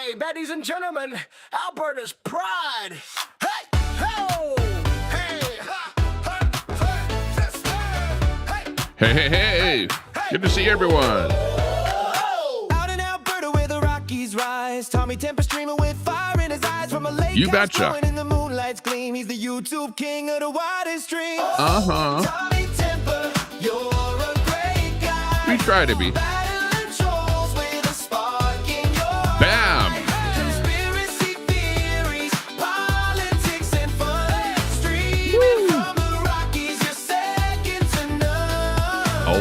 Okay, ladies and gentlemen, Alberta's pride. Hey, ho, hey, ha, ha, hey, Hey, hey, hey. Good to see everyone. Out in Alberta where the Rockies rise, Tommy Temper streaming with fire in his eyes from a lake You house betcha. glowing in the moonlight's gleam. He's the YouTube king of the widest streams. Uh-huh. Tommy Temper, you're a great guy. We try to be. Battling trolls with a spark in your eye. Bam. Conspiracy theories, politics and fun. Streaming from the Rockies, you're second to none. Oh,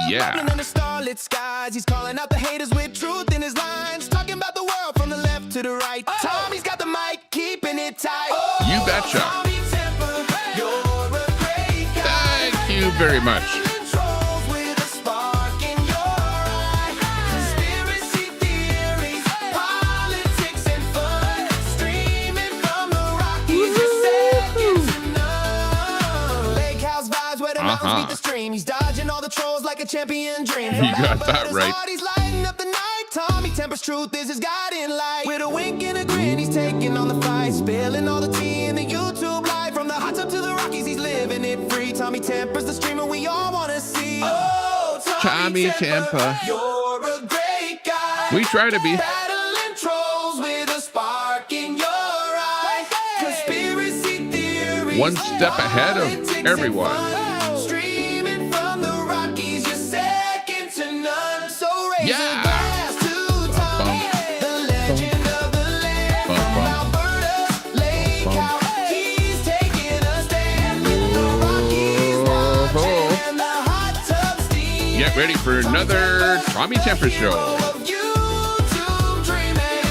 yeah. Bubbling in the starlit skies, he's calling out the haters with truth in his lines, talking about the world from the left to the right. Tommy's got the mic, keeping it tight. You betcha. Tommy Temper, you're a great guy. Thank you very much. Battling trolls with a spark in your eye. Conspiracy theories, politics and fun. Streaming from the Rockies, you're second to none. Lake house vibes where the mountains meet the stream. He's dodging all the trolls like a champion dream. You got that right. He's lighting up the night. Tommy Temper's truth is his guiding light. With a wink and a grin, he's taking on the fight, spilling all the tea in the YouTube life. From the hot tub to the Rockies, he's living it free. Tommy Temper's the streamer we all want to see. Oh, Tommy Temper. you're a great guy. We try to be. Battling trolls with a spark in your eye. Conspiracy theories, One step ahead of politics and everyone. fun. Streaming from the Rockies, you're second to none. So raise Yeah. a glass to Tommy, the legend of the land. Bum, From bum. Alberta's lake Bum. house, he's taking a stand. With the Rockies watching and the hot tub steam. Get ready for another Tommy Temper show. Of YouTube dreaming.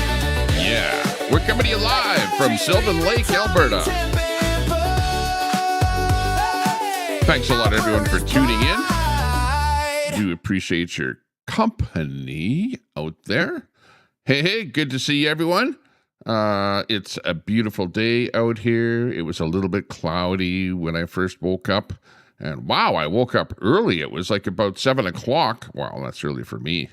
Yeah. We're coming to you live from Sylvan Lake, Alberta. Thanks a lot, everyone, for tuning in. Do appreciate your company out there. Hey, hey, good to see everyone. It's a beautiful day out here. It was a little bit cloudy when I first woke up. And wow, I woke up early. It was like about 7 o'clock. Wow, that's early for me.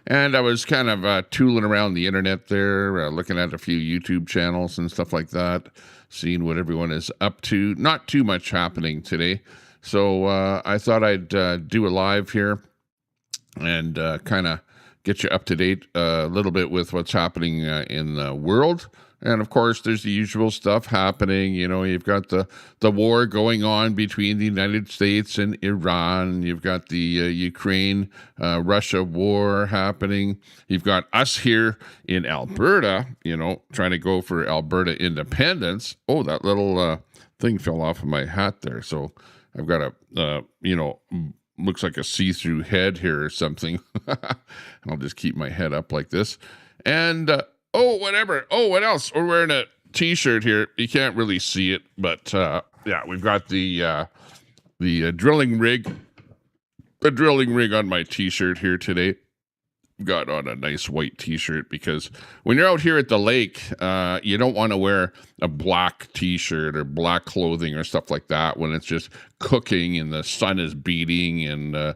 And I was kind of tooling around the internet there, looking at a few YouTube channels and stuff like that, seeing what everyone is up to. Not too much happening today. So I thought I'd do a live here and kind of get you up to date a little bit with what's happening in the world. And of course, there's the usual stuff happening. You know, you've got the war going on between the United States and Iran. You've got the Ukraine-Russia war happening. You've got us here in Alberta, you know, trying to go for Alberta independence. Oh, that little thing fell off of my hat there. So I've got a, looks like a see-through head here or something. I'll just keep my head up like this. And, whatever. Oh, what else? We're wearing a t-shirt here. You can't really see it, but, yeah, we've got the drilling rig on my t-shirt here today. Got on a nice white t-shirt because when you're out here at the lake, you don't want to wear a black t-shirt or black clothing or stuff like that when it's just cooking and the sun is beating. And,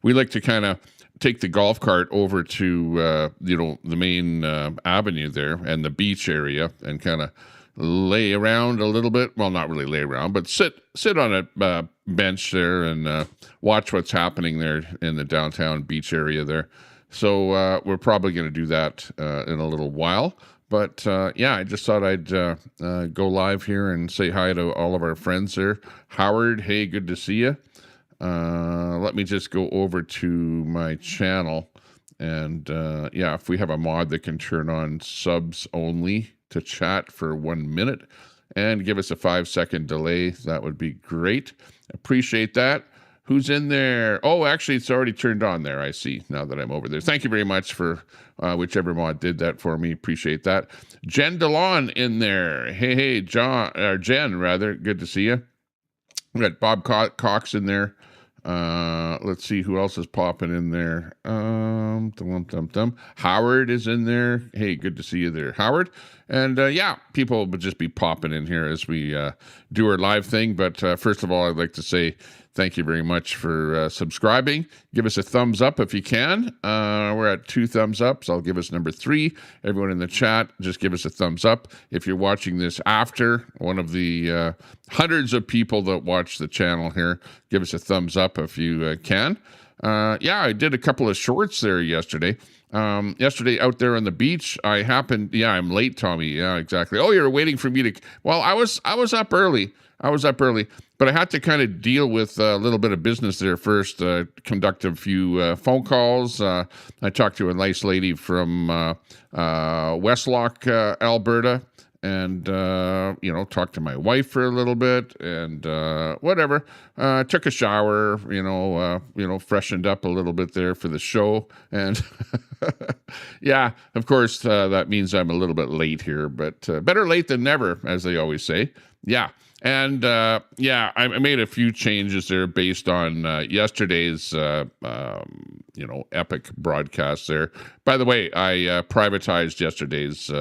we like to kind of take the golf cart over to, the main avenue there and the beach area and kind of lay around a little bit. Well, not really lay around, but sit on a bench there and watch what's happening there in the downtown beach area there. So we're probably going to do that in a little while. But, I just thought I'd go live here and say hi to all of our friends there. Howard, hey, good to see you. Let me just go over to my channel. And, if we have a mod that can turn on subs only to chat for 1 minute and give us a 5-second delay, that would be great. Appreciate that. Who's in there? Oh, actually, it's already turned on there. I see now that I'm over there. Thank you very much for whichever mod did that for me. Appreciate that. Jen DeLon in there. Hey, Jen, rather. Good to see you. We got Bob Cox in there. Let's see who else is popping in there. Howard is in there. Hey, good to see you there, Howard. And people would just be popping in here as we do our live thing. But first of all, I'd like to say thank you very much for subscribing. Give us a thumbs up if you can. We're at 2 thumbs up, so I'll give us number 3. Everyone in the chat, just give us a thumbs up. If you're watching this after, one of the hundreds of people that watch the channel here, give us a thumbs up if you can. Yeah, I did a couple of shorts there yesterday. Yesterday out there on the beach, I'm late, Tommy. Yeah, exactly. Oh, you're waiting for me to, well, I was up early. But I had to kind of deal with a little bit of business there first, conduct a few phone calls. I talked to a nice lady from Westlock, Alberta, and, talked to my wife for a little bit and whatever. Took a shower, freshened up a little bit there for the show. And yeah, of course, that means I'm a little bit late here, but better late than never, as they always say. Yeah. And I made a few changes there based on yesterday's, epic broadcast there. By the way, I privatized yesterday's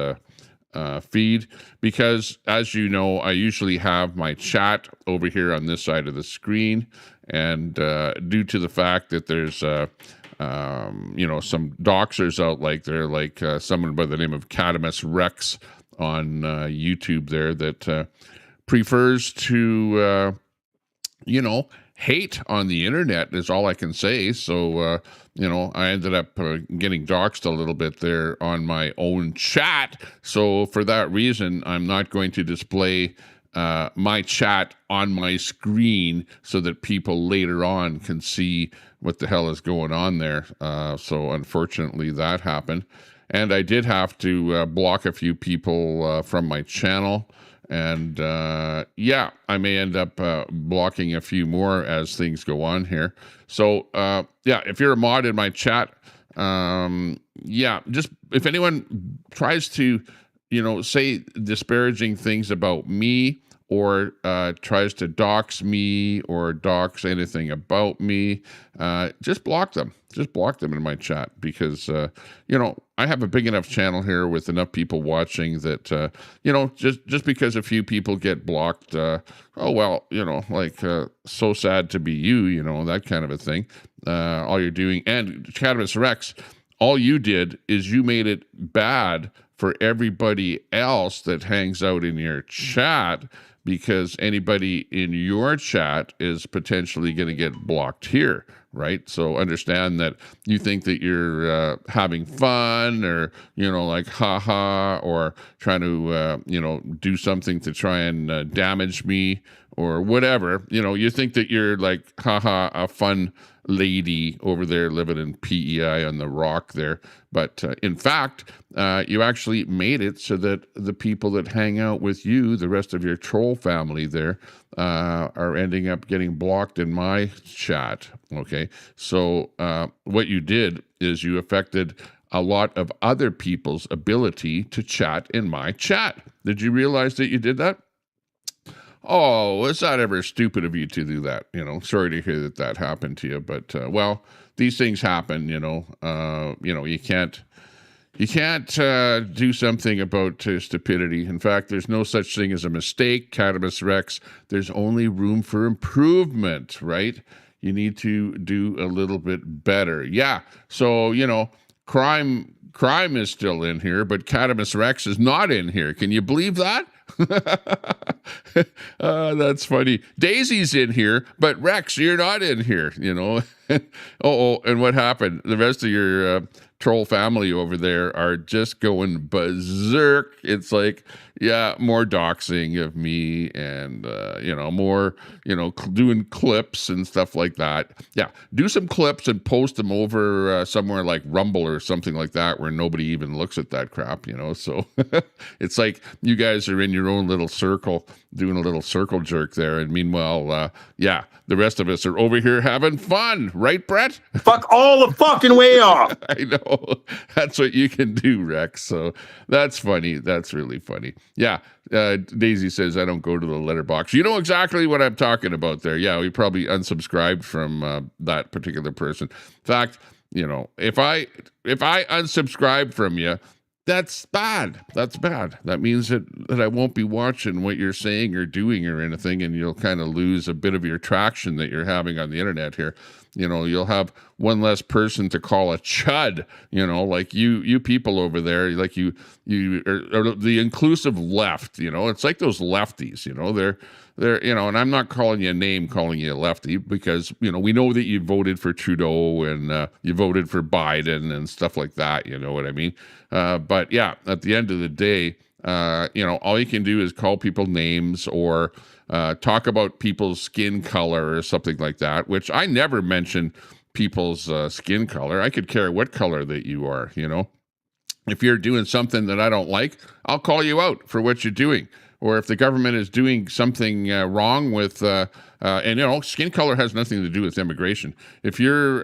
feed because, as you know, I usually have my chat over here on this side of the screen. And due to the fact that there's some doxers out like someone by the name of Cadamus Rex on YouTube there that prefers to, hate on the internet is all I can say. So, I ended up getting doxxed a little bit there on my own chat. So for that reason, I'm not going to display my chat on my screen so that people later on can see what the hell is going on there. So unfortunately that happened. And I did have to block a few people from my channel. And I may end up blocking a few more as things go on here. So if you're a mod in my chat, just if anyone tries to, say disparaging things about me or tries to dox me or dox anything about me, just block them. Just block them in my chat because, I have a big enough channel here with enough people watching that, just because a few people get blocked, so sad to be you, that kind of a thing. All you're doing, and Cadamus Rex, all you did is you made it bad for everybody else that hangs out in your chat, because anybody in your chat is potentially going to get blocked here, right? So understand that you think that you're having fun or, haha, or trying to, do something to try and damage me or whatever. You think that you're like, haha, a fun lady over there living in PEI on the rock there. But in fact, you actually made it so that the people that hang out with you, the rest of your troll family there, are ending up getting blocked in my chat. Okay. So what you did is you affected a lot of other people's ability to chat in my chat. Did you realize that you did that? Oh, was that ever stupid of you to do that? Sorry to hear that happened to you, but these things happen. You can't do something about stupidity. In fact, there's no such thing as a mistake, Cadamus Rex. There's only room for improvement, right? You need to do a little bit better. Yeah. So crime is still in here, but Cadamus Rex is not in here. Can you believe that? That's funny. Daisy's in here, but Rex, you're not in here, and what happened? The rest of your troll family over there are just going berserk. It's like, more doxing of me and, more, doing clips and stuff like that. Yeah, do some clips and post them over somewhere like Rumble or something like that where nobody even looks at that crap, so it's like you guys are in your own little circle doing a little circle jerk there. And meanwhile, the rest of us are over here having fun, right, Brett? Fuck all the fucking way off. I know. That's what you can do, Rex. So that's funny. That's really funny. Yeah. Daisy says, I don't go to the letterbox. You know exactly what I'm talking about there. Yeah, we probably unsubscribed from that particular person. In fact, if I unsubscribe from you, that's bad. That's bad. That means that I won't be watching what you're saying or doing or anything, and you'll kind of lose a bit of your traction that you're having on the internet here. You'll have one less person to call a chud, like you people over there, like you are the inclusive left, it's like those lefties, they're, and I'm not calling you a name, calling you a lefty, because, we know that you voted for Trudeau and you voted for Biden and stuff like that, you know what I mean? But yeah, at the end of the day, all you can do is call people names or talk about people's skin color or something like that, which I never mention people's skin color. I could care what color that you are, If you're doing something that I don't like, I'll call you out for what you're doing. Or if the government is doing something wrong with, skin color has nothing to do with immigration. If you're,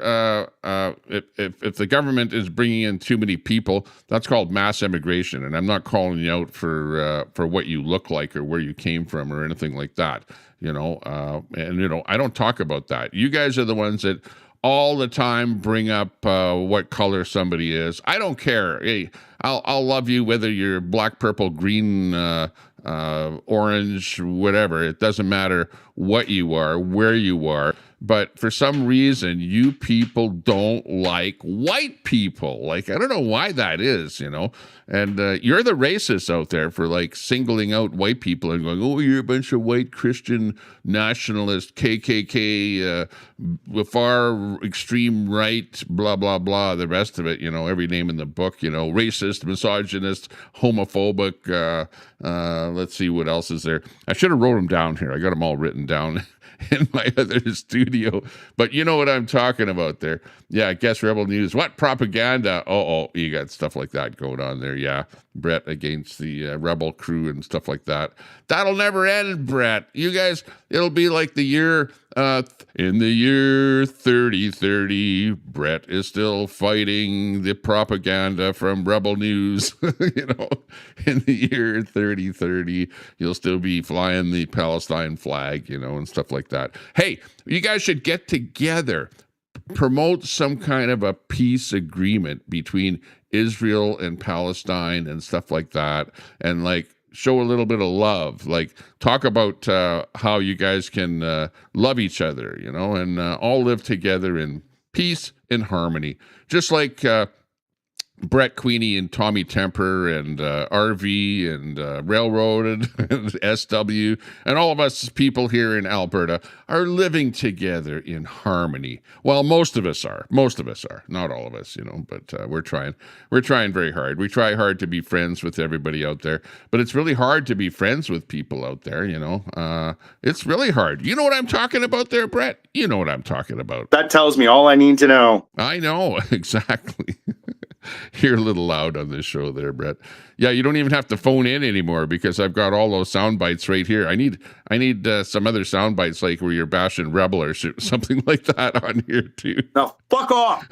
if the government is bringing in too many people, that's called mass immigration. And I'm not calling you out for what you look like or where you came from or anything like that. I don't talk about that. You guys are the ones that all the time bring up what color somebody is. I don't care. Hey, I'll love you whether you're black, purple, green, orange, whatever. It doesn't matter what you are, where you are. But for some reason, you people don't like white people. Like, I don't know why that is, And you're the racists out there for like singling out white people and going, oh, you're a bunch of white Christian nationalist, KKK, far extreme right, blah, blah, blah, the rest of it, every name in the book, racist, misogynist, homophobic. Let's see what else is there. I should have wrote them down here. I got them all written down in my other studio, but you know what I'm talking about there. Yeah, I guess Rebel News. What propaganda? Oh, you got stuff like that going on there. Yeah, Brett against the Rebel crew and stuff like that. That'll never end, Brett. You guys, it'll be like the year, in the year 3030, Brett is still fighting the propaganda from Rebel News. In the year 3030, you'll still be flying the Palestine flag, and stuff like that. Hey, you guys should get together, promote some kind of a peace agreement between Israel and Palestine and stuff like that, and like show a little bit of love, like talk about how you guys can love each other, and all live together in peace and harmony, just like Brett Queenie and Tommy Temper and RV and Railroad and SW and all of us people here in Alberta are living together in harmony. Well, most of us are, not all of us, but we're trying very hard. We try hard to be friends with everybody out there, but it's really hard to be friends with people out there, it's really hard. You know what I'm talking about there, Brett? You know what I'm talking about. That tells me all I need to know. I know, exactly. You're a little loud on this show there, Brett. Yeah, you don't even have to phone in anymore because I've got all those sound bites right here. I need some other sound bites like where you're bashing Rebel or something like that on here too. Now, fuck off.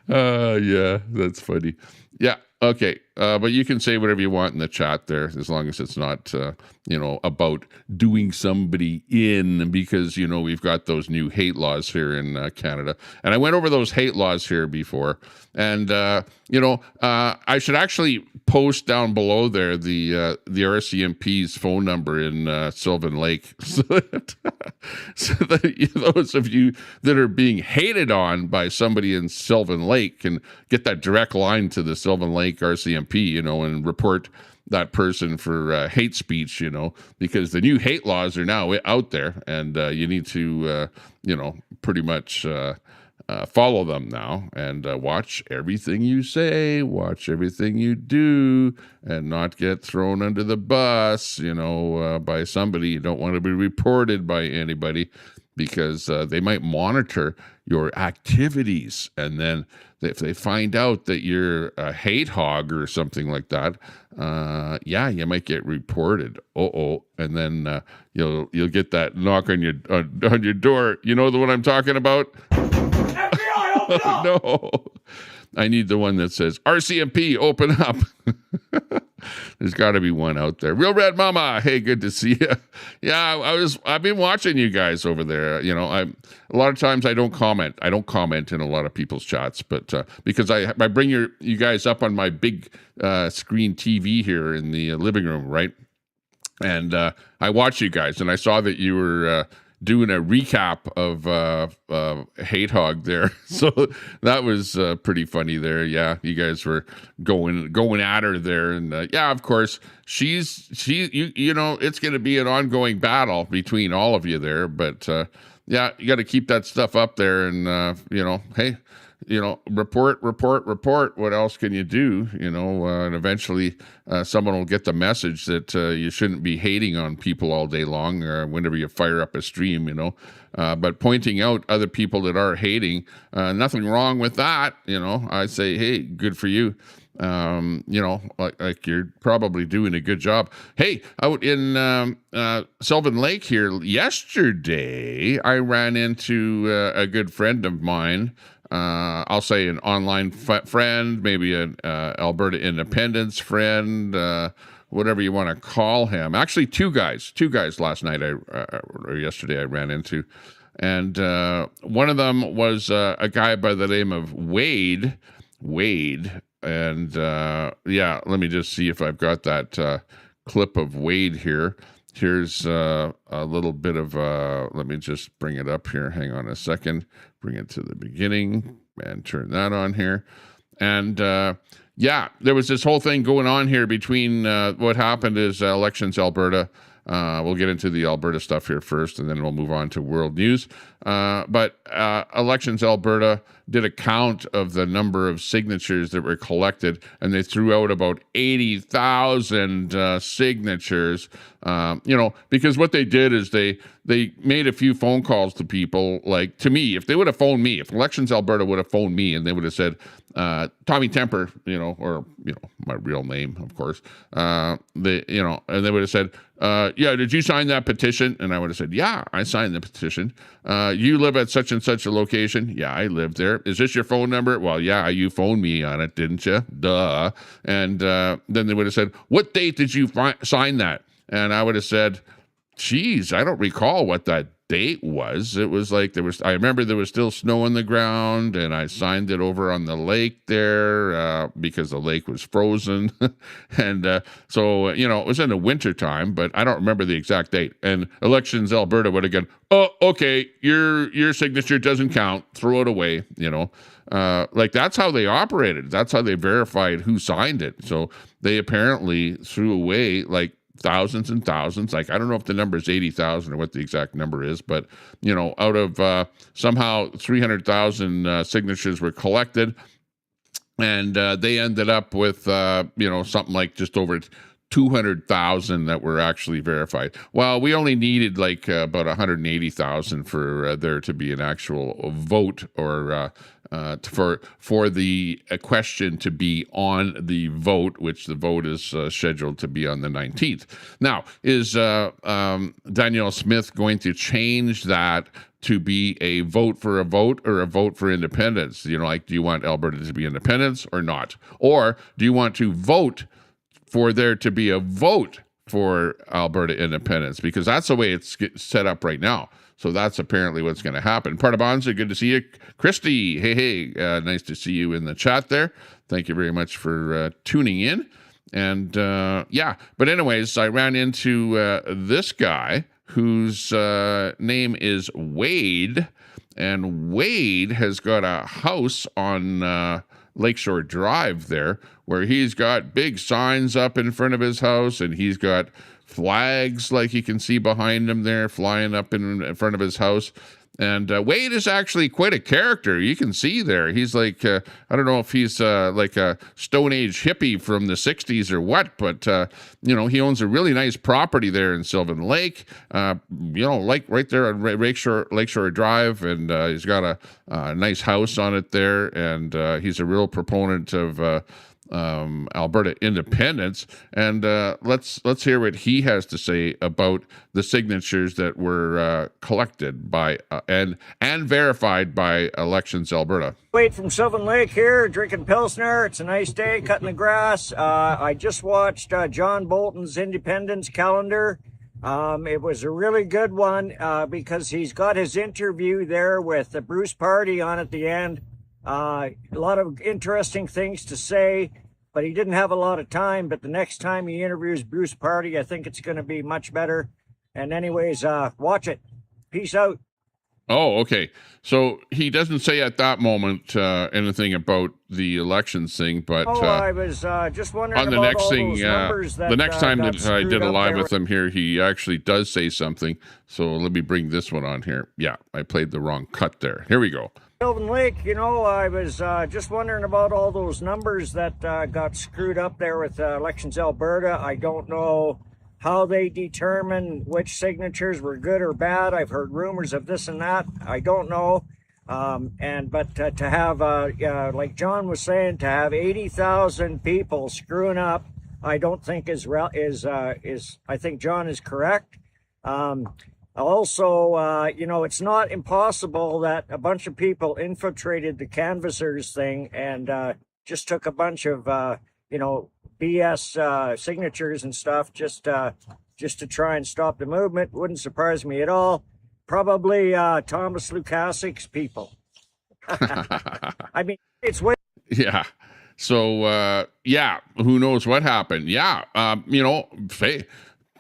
Yeah, that's funny. Yeah, okay. But you can say whatever you want in the chat there, as long as it's not, about doing somebody in, because, we've got those new hate laws here in Canada. And I went over those hate laws here before. And, I should actually post down below there the RCMP's phone number in Sylvan Lake so that those of you that are being hated on by somebody in Sylvan Lake can get that direct line to the Sylvan Lake RCMP, and report that person for hate speech, because the new hate laws are now out there, and you need to, pretty much follow them now and watch everything you say, watch everything you do, and not get thrown under the bus, by somebody. You don't want to be reported by anybody because they might monitor your activities, and then if they find out that you're a hate hog or something like that, you might get reported. And then you'll get that knock on your door. You know the one I'm talking about? FBI, open up! No, I need the one that says RCMP, open up. There's got to be one out there. Real Red Mama, hey, good to see you. Yeah, I've been watching you guys over there. You know, a lot of times I don't comment. I don't comment in a lot of people's chats, but because I bring you guys up on my big screen TV here in the living room, right? And I watched you guys, and I saw that you were doing a recap of Hate Hog there. So that was pretty funny there. Yeah, you guys were going at her there. And yeah, of course, you know, it's going to be an ongoing battle between all of you there. But yeah, you got to keep that stuff up there. And, you know, hey, you know, report. What else can you do? You know, and eventually someone will get the message that you shouldn't be hating on people all day long or whenever you fire up a stream, you know. But pointing out other people that are hating, nothing wrong with that. You know, I say, hey, good for you. You know, like you're probably doing a good job. Hey, out in Sylvan Lake here yesterday, I ran into a good friend of mine. I'll say an online friend, maybe an Alberta Independence friend, whatever you want to call him. Actually, two guys last night or yesterday I ran into. And one of them was a guy by the name of Wade. And yeah, let me just see if I've got that clip of Wade here. Here's a little bit of, let me just bring it up here. Hang on a second. Bring it to the beginning and turn that on here. And yeah, there was this whole thing going on here between what happened is Elections Alberta. We'll get into the Alberta stuff here first, and then we'll move on to world news. But Elections Alberta did a count of the number of signatures that were collected, and they threw out about 80,000 signatures. You know, because what they did is they made a few phone calls to people, like to me. If they would have phoned me, if Elections Alberta would have phoned me, and they would have said, Tommy Temper, you know, or, you know, my real name, of course, you know, and they would have said, yeah, did you sign that petition? And I would have said, yeah, I signed the petition. You live at such and such a location? Yeah, I live there. Is this your phone number? Well, yeah, you phoned me on it, didn't you? Duh. And then they would have said, what date did you sign that? And I would have said, geez, I don't recall what that date was. It was like I remember there was still snow on the ground, and I signed it over on the lake there because the lake was frozen. And so, you know, it was in the winter time, but I don't remember the exact date. And Elections Alberta would have gone, oh, okay, your signature doesn't count. Throw it away, you know. Like that's how they operated. That's how they verified who signed it. So they apparently threw away like thousands and thousands. Like, I don't know if the number is 80,000 or what the exact number is, but, you know, out of somehow 300,000 signatures were collected, and they ended up with, you know, something like just over 200,000 that were actually verified. Well, we only needed like about 180,000 for there to be an actual vote, or for the question to be on the vote, which the vote is scheduled to be on the 19th. Now, is Danielle Smith going to change that to be a vote for a vote or a vote for independence? You know, like, do you want Alberta to be independence or not? Or do you want to vote for there to be a vote for Alberta independence? Because that's the way it's set up right now. So that's apparently what's going to happen. Partabonza, good to see you. Christy, hey, nice to see you in the chat there. Thank you very much for tuning in. And yeah, but anyways, I ran into this guy whose name is Wade. And Wade has got a house on Lakeshore Drive there, where he's got big signs up in front of his house, and he's got flags like you can see behind him there flying up in front of his house. And Wade is actually quite a character. You can see there. He's like, I don't know if he's like a Stone Age hippie from the 60s or what, but, you know, he owns a really nice property there in Sylvan Lake, you know, like right there on Lakeshore Drive. And he's got a nice house on it there. And he's a real proponent of Alberta independence, and let's hear what he has to say about the signatures that were collected by and verified by Elections Alberta. Wade from Sylvan Lake here, drinking Pilsner. It's a nice day, cutting the grass. I just watched John Bolton's Independence calendar. It was a really good one because he's got his interview there with Bruce Party on at the end. A lot of interesting things to say, but he didn't have a lot of time. But the next time he interviews Bruce Party, I think it's going to be much better. And anyways, watch it. Peace out. Oh, okay. So he doesn't say at that moment anything about the elections thing, but I was just wondering on the about next all thing, those numbers that the next time got that I screwed did a up live there. with him here, he actually does say something. So let me bring this one on here. Yeah, I played the wrong cut there. Here we go. Sylvan Lake, I was just wondering about all those numbers that got screwed up there with Elections Alberta. I don't know how they determine which signatures were good or bad. I've heard rumors of this and that. I don't know. But to have, like John was saying, to have 80,000 people screwing up, I don't think is I think John is correct. Also, it's not impossible that a bunch of people infiltrated the canvassers thing and just took a bunch of, BS signatures and stuff just to try and stop the movement. Wouldn't surprise me at all. Probably Thomas Lukaszik's people. I mean, it's way. Yeah. So, who knows what happened? Yeah.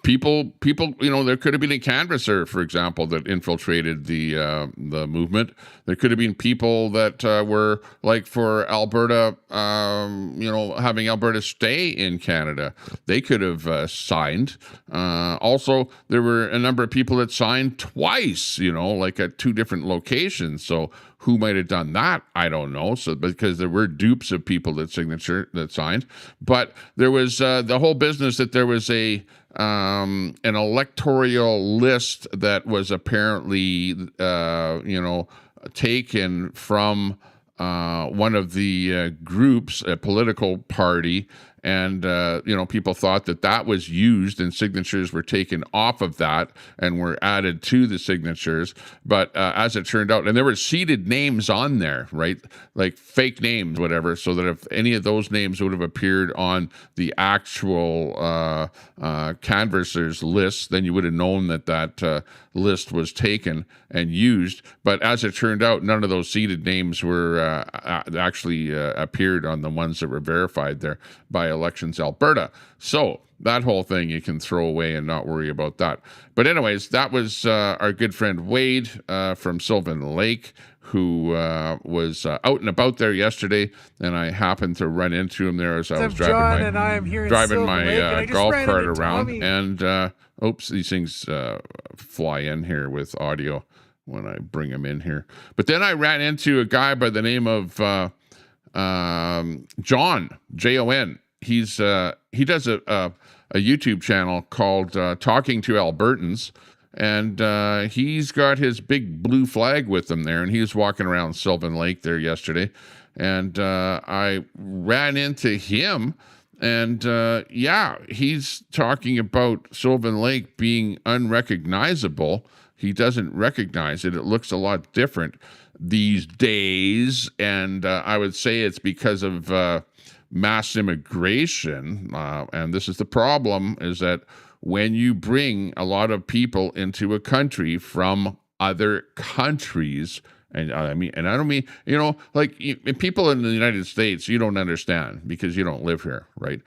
People, there could have been a canvasser, for example, that infiltrated the movement. There could have been people that were like for Alberta, having Alberta stay in Canada. They could have signed. Also, there were a number of people that signed twice, like at two different locations. So who might have done that? I don't know. So because there were dupes of people that signed, but there was the whole business that there was an electoral list that was apparently, taken from one of the groups, a political party, and people thought that was used and signatures were taken off of that and were added to the signatures. But as it turned out, and there were seeded names on there, right? Like fake names, whatever, so that if any of those names would have appeared on the actual canvassers list, then you would have known that list was taken and used. But as it turned out, none of those seeded names were actually appeared on the ones that were verified there by Elections Alberta. So that whole thing you can throw away and not worry about that. But anyways, that was our good friend Wade from Sylvan Lake, who was out and about there yesterday, and I happened to run into him there as I was driving my golf cart around. And oops, these things fly in here with audio when I bring them in here. But then I ran into a guy by the name of John, Jon. He does a YouTube channel called Talking to Albertans, and he's got his big blue flag with him there, and he was walking around Sylvan Lake there yesterday, and I ran into him, and he's talking about Sylvan Lake being unrecognizable. He doesn't recognize it. It looks a lot different these days, and I would say it's because of mass immigration, and this is the problem, is that when you bring a lot of people into a country from other countries, and I don't mean, like people in the United States, you don't understand because you don't live here, right?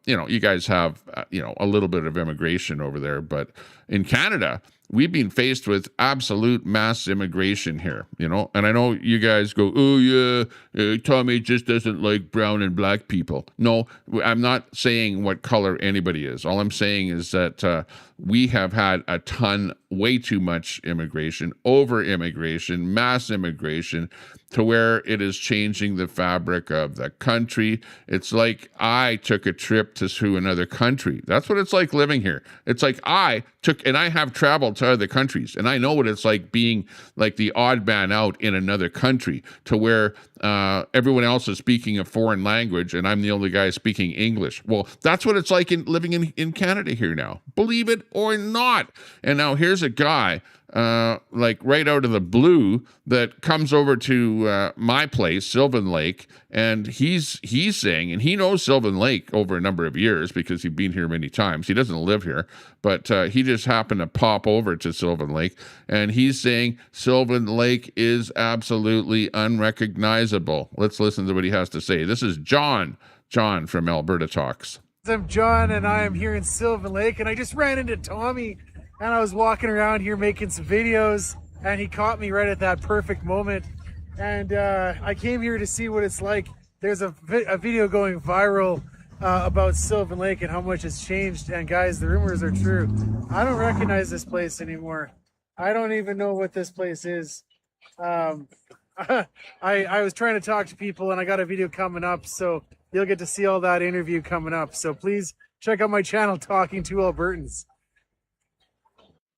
You guys have, a little bit of immigration over there, but in Canada, we've been faced with absolute mass immigration here, and I know you guys go, oh yeah, Tommy just doesn't like brown and black people. No, I'm not saying what color anybody is. All I'm saying is that we have had a ton, way too much immigration, over immigration, mass immigration, to where it is changing the fabric of the country. It's like I took a trip to another country. That's what it's like living here. It's like I have traveled to other countries, and I know what it's like being like the odd man out in another country, to where everyone else is speaking a foreign language and I'm the only guy speaking English. Well, that's what it's like living in Canada here now, believe it or not. And now here's a guy like right out of the blue that comes over to my place, Sylvan Lake, and he's saying, and he knows Sylvan Lake over a number of years because he's been here many times. He doesn't live here, but he just happened to pop over to Sylvan Lake, and he's saying Sylvan Lake is absolutely unrecognizable. Let's listen to what he has to say. This is John from Alberta Talks. I'm John, and I am here in Sylvan Lake, and I just ran into Tommy, and I was walking around here making some videos, and he caught me right at that perfect moment, and I came here to see what it's like. There's a video going viral about Sylvan Lake and how much it's changed, and guys, the rumors are true. I don't recognize this place anymore. I don't even know what this place is. I was trying to talk to people, and I got a video coming up, so you'll get to see all that interview coming up. So please check out my channel, Talking to Albertans.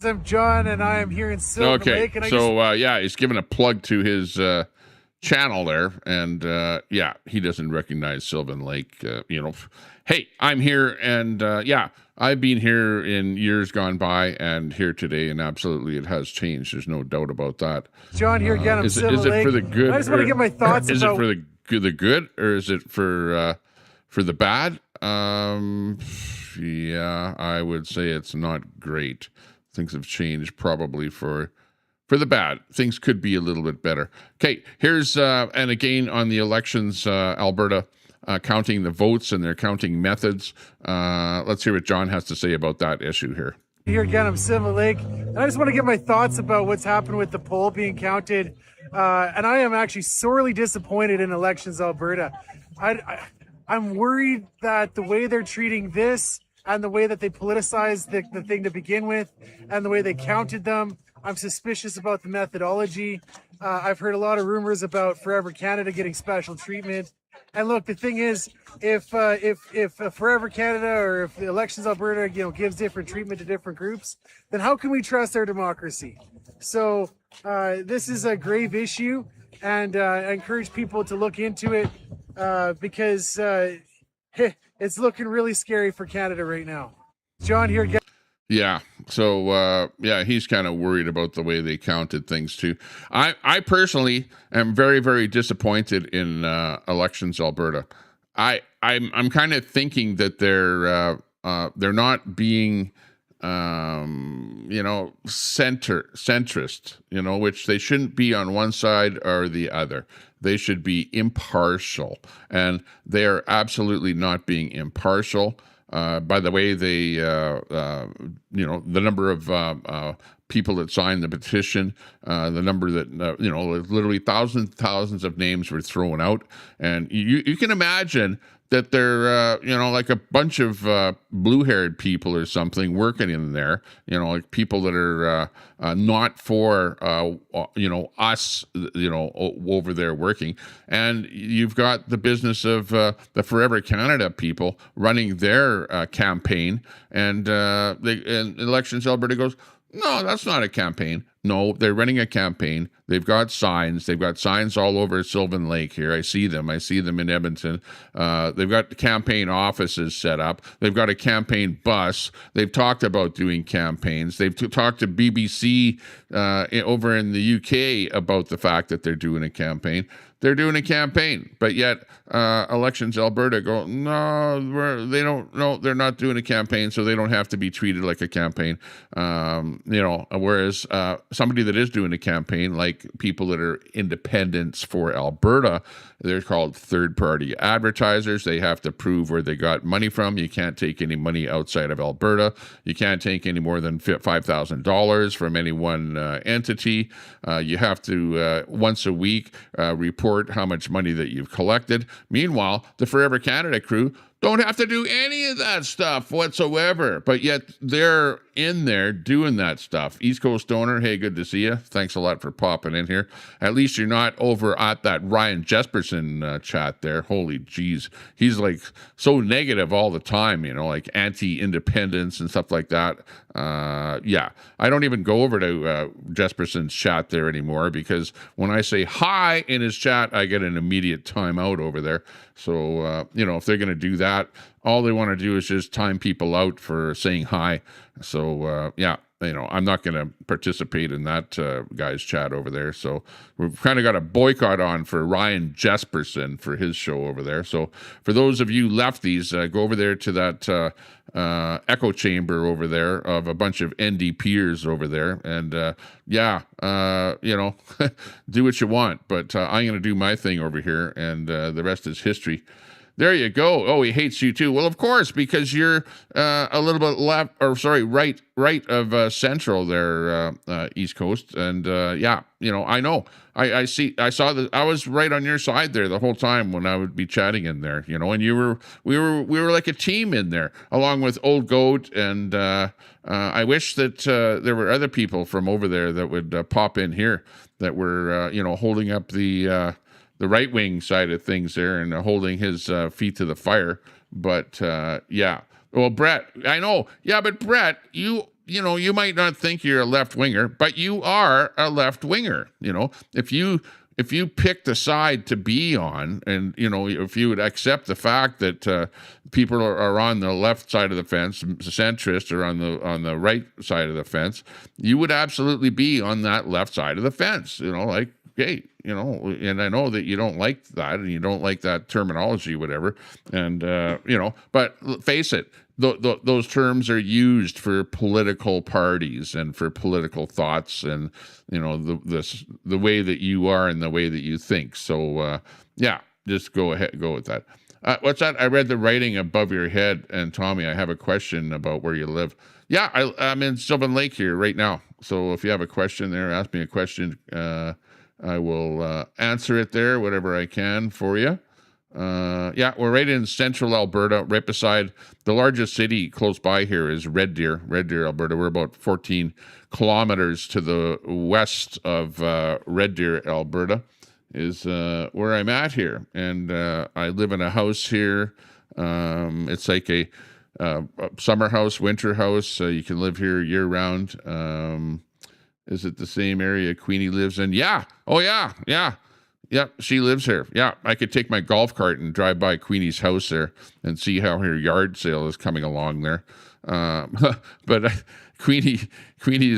I'm John, and I am here in Sylvan Lake. And yeah, he's giving a plug to his channel there, and yeah, he doesn't recognize Sylvan Lake. Hey, I'm here, and yeah, I've been here in years gone by, and here today, and absolutely, it has changed. There's no doubt about that. John here again. Is it for the good? I just want to get my thoughts. Is it for the good, or is it for the bad? Yeah, I would say it's not great. Things have changed probably for the bad. Things could be a little bit better. Okay, here's and again on the elections, Alberta counting the votes and their counting methods. Let's hear what John has to say about that issue here. Here again, I'm Sylvan Lake, and I just want to get my thoughts about what's happened with the poll being counted. And I am actually sorely disappointed in elections, Alberta. I'm worried that the way they're treating this and the way that they politicized the thing to begin with and the way they counted them, I'm suspicious about the methodology. I've heard a lot of rumors about Forever Canada getting special treatment. And look, the thing is, if Forever Canada or if the Elections Alberta, gives different treatment to different groups, then how can we trust our democracy? So this is a grave issue, and I encourage people to look into it because it's looking really scary for Canada right now. John here again. Yeah. So, yeah, he's kind of worried about the way they counted things too. I personally am very, very disappointed in Elections Alberta. I'm kind of thinking that they're not being, centrist, which they shouldn't be on one side or the other. They should be impartial, and they are absolutely not being impartial. By the way, they, the number of people that signed the petition, the number that, literally thousands of names were thrown out. And you can imagine that they're, like a bunch of blue-haired people or something working in there, like people that are not for, us, over there working. And you've got the business of the Forever Canada people running their campaign. And Elections Alberta goes, no, that's not a campaign. No, they're running a campaign. They've got signs. They've got signs all over Sylvan Lake here. I see them in Edmonton. They've got campaign offices set up. They've got a campaign bus. They've talked about doing campaigns. They've talked to BBC over in the UK about the fact that they're doing a campaign. They're doing a campaign, but yet Elections Alberta go, they're not doing a campaign, so they don't have to be treated like a campaign. Whereas somebody that is doing a campaign, like people that are independents for Alberta, they're called third-party advertisers. They have to prove where they got money from. You can't take any money outside of Alberta. You can't take any more than $5,000 from any one entity. You have to, once a week, report how much money that you've collected. Meanwhile, the Forever Canada crew, don't have to do any of that stuff whatsoever, but yet they're in there doing that stuff. East Coast Owner, hey, good to see you. Thanks a lot for popping in here. At least you're not over at that Ryan Jesperson chat there. Holy jeez. He's like so negative all the time, you know, like anti-independence and stuff like that. Yeah, I don't even go over to Jesperson's chat there anymore because when I say hi in his chat, I get an immediate timeout over there. So, you know, if they're going to do that, all they want to do is just time people out for saying hi. So, yeah, you know, I'm not going to participate in that guy's chat over there. So we've kind of got a boycott on for Ryan Jesperson for his show over there. So for those of you lefties, go over there to that echo chamber over there of a bunch of NDPers over there. And yeah, you know, do what you want. But I'm going to do my thing over here, and the rest is history. There you go. Oh, he hates you too. Well, of course, because you're a little bit left, or sorry, right of Central there, East Coast, and yeah, you know, I know. I saw that. I was right on your side there the whole time when I would be chatting in there, you know, and we were like a team in there, along with Old Goat, and I wish that there were other people from over there that would pop in here that were, you know, holding up the right-wing side of things there and holding his feet to the fire. But, yeah. Well, Brett, I know. Yeah, but Brett, you know, you might not think you're a left-winger, but you are a left-winger. You know, if you pick the side to be on, and, you know, if you would accept the fact that people are on the left side of the fence, centrists are on the right side of the fence, you would absolutely be on that left side of the fence, you know, like, hey, you know, and I know that you don't like that and you don't like that terminology, whatever. And, you know, but face it, those terms are used for political parties and for political thoughts and, you know, the way that you are and the way that you think. So, yeah, just go with that. What's that? I read the writing above your head. And Tommy, I have a question about where you live. Yeah, I'm in Sylvan Lake here right now. So if you have a question there, ask me a question. I will answer it there, whatever I can for you. Yeah, we're right in central Alberta, right beside the largest city close by here is Red Deer, Alberta. We're about 14 kilometers to the west of Red Deer, Alberta, is where I'm at here. And I live in a house here. It's like a summer house, winter house. You can live here year round. Is it the same area Queenie lives in? Yeah. Oh, yeah. Yeah. Yep, she lives here. Yeah, I could take my golf cart and drive by Queenie's house there and see how her yard sale is coming along there. But Queenie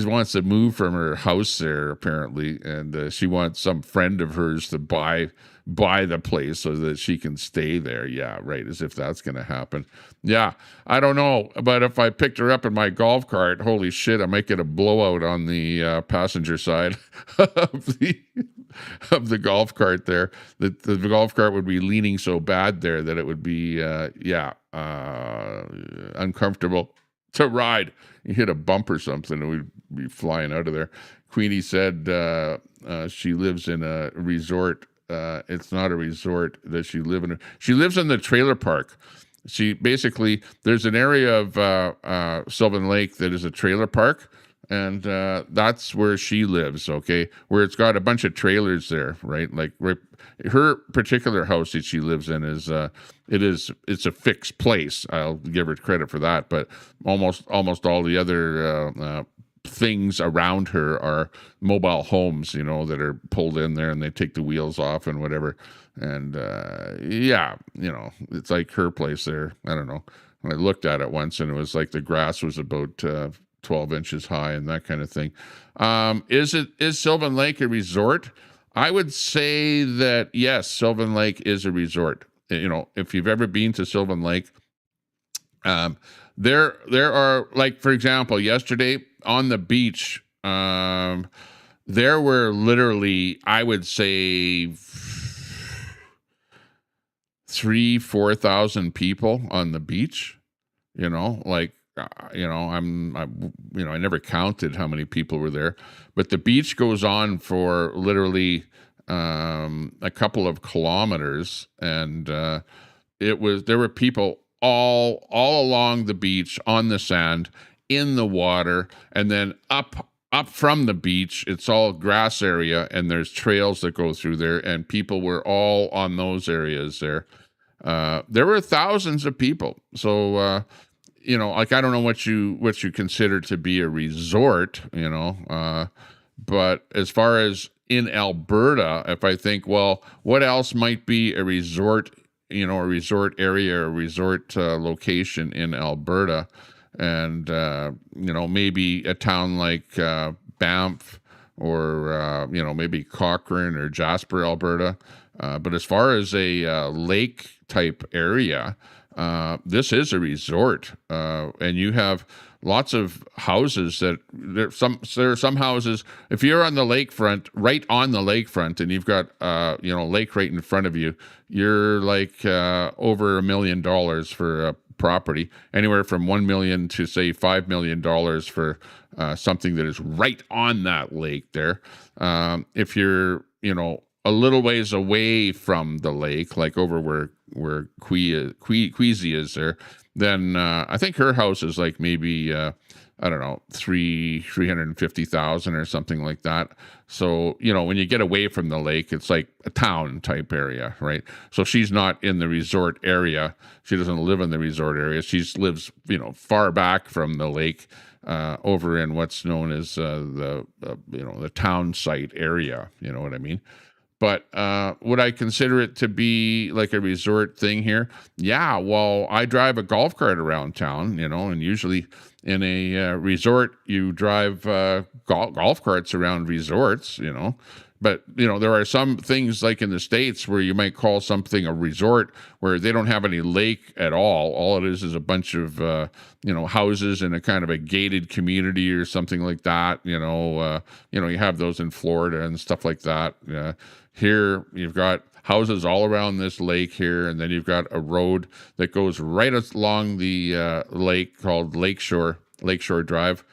wants to move from her house there, apparently, and she wants some friend of hers to buy the place so that she can stay there. Yeah, right, as if that's going to happen. Yeah, I don't know, but if I picked her up in my golf cart, holy shit, I might get a blowout on the passenger side of the golf cart there. The golf cart would be leaning so bad there that it would be, uncomfortable to ride. You hit a bump or something, and we'd be flying out of there. Queenie said she lives in a resort. It's not a resort that she lives in. She lives in the trailer park. She basically, there's an area of Sylvan Lake that is a trailer park, and that's where she lives, okay? Where it's got a bunch of trailers there, right? Like her particular house that she lives in is it's a fixed place. I'll give her credit for that, but almost all the other things around her are mobile homes, you know, that are pulled in there and they take the wheels off and whatever. And yeah, you know, it's like her place there. I don't know. I looked at it once and it was like the grass was about 12 inches high and that kind of thing. Is Sylvan Lake a resort? I would say that yes, Sylvan Lake is a resort. You know, if you've ever been to Sylvan Lake, there are, like, for example, yesterday on the beach, there were literally, I would say, 4,000 people on the beach. You know, like, you know, I never counted how many people were there, but the beach goes on for literally a couple of kilometers, and there were people all along the beach, on the sand, in the water, and then up from the beach. It's all grass area, and there's trails that go through there, and people were all on those areas there. There were thousands of people. So like, I don't know what you consider to be a resort, but as far as in Alberta, if I think, well, what else might be a resort, a resort area, a resort location in Alberta? And, maybe a town like Banff, or, maybe Cochrane or Jasper, Alberta. But as far as a lake type area, this is a resort. And you have lots of houses there are some houses, if you're on the lakefront, right on the lakefront, and you've got, lake right in front of you, you're like over $1 million for a property, anywhere from $1 million to say $5 million for something that is right on that lake there. If you're, a little ways away from the lake, like over where Queasy is there, then I think her house is like maybe I don't know, 350,000 or something like that. So, when you get away from the lake, it's like a town type area, right? So she's not in the resort area. She doesn't live in the resort area. She lives, far back from the lake, over in what's known as the town site area. You know what I mean? But would I consider it to be like a resort thing here? Yeah, well, I drive a golf cart around town, and usually in a resort, you drive golf carts around resorts, But, there are some things like in the States where you might call something a resort where they don't have any lake at all. All it is a bunch of, houses in a kind of a gated community or something like that. You have those in Florida and stuff like that. Here, you've got houses all around this lake here, and then you've got a road that goes right along the lake called Lakeshore Drive.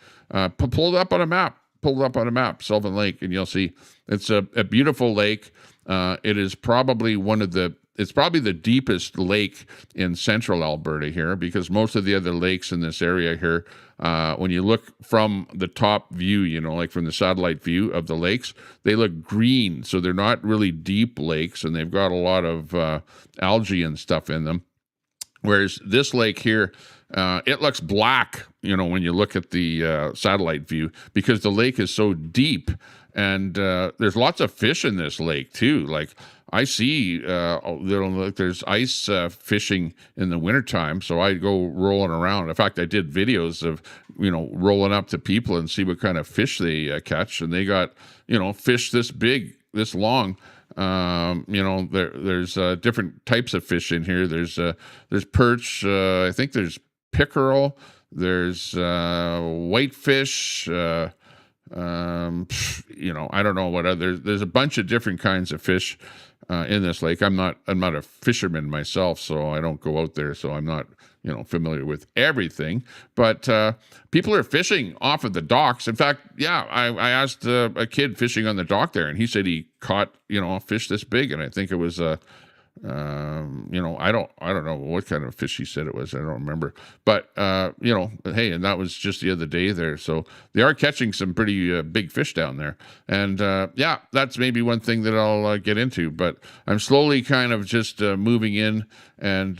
Pull it up on a map, Sylvan Lake, and you'll see it's a beautiful lake. It is probably it's probably the deepest lake in central Alberta here, because most of the other lakes in this area here, when you look from the top view, like from the satellite view of the lakes, they look green. So they're not really deep lakes, and they've got a lot of algae and stuff in them. Whereas this lake here, it looks black, when you look at the satellite view, because the lake is so deep. And there's lots of fish in this lake too. Like, I see there's ice fishing in the wintertime, so I go rolling around. In fact, I did videos of rolling up to people and see what kind of fish they catch, and they got fish this big, this long. There's different types of fish in here. There's perch. I think there's pickerel. There's whitefish. I don't know what other. There's a bunch of different kinds of fish in this lake. I'm not a fisherman myself, so I don't go out there. So I'm not familiar with everything. But people are fishing off of the docks. In fact, I asked a kid fishing on the dock there, and he said he caught a fish this big, and I think it was I don't know what kind of fish he said it was. I don't remember. But, hey, and that was just the other day there. So they are catching some pretty big fish down there. And, that's maybe one thing that I'll get into. But I'm slowly kind of just moving in and,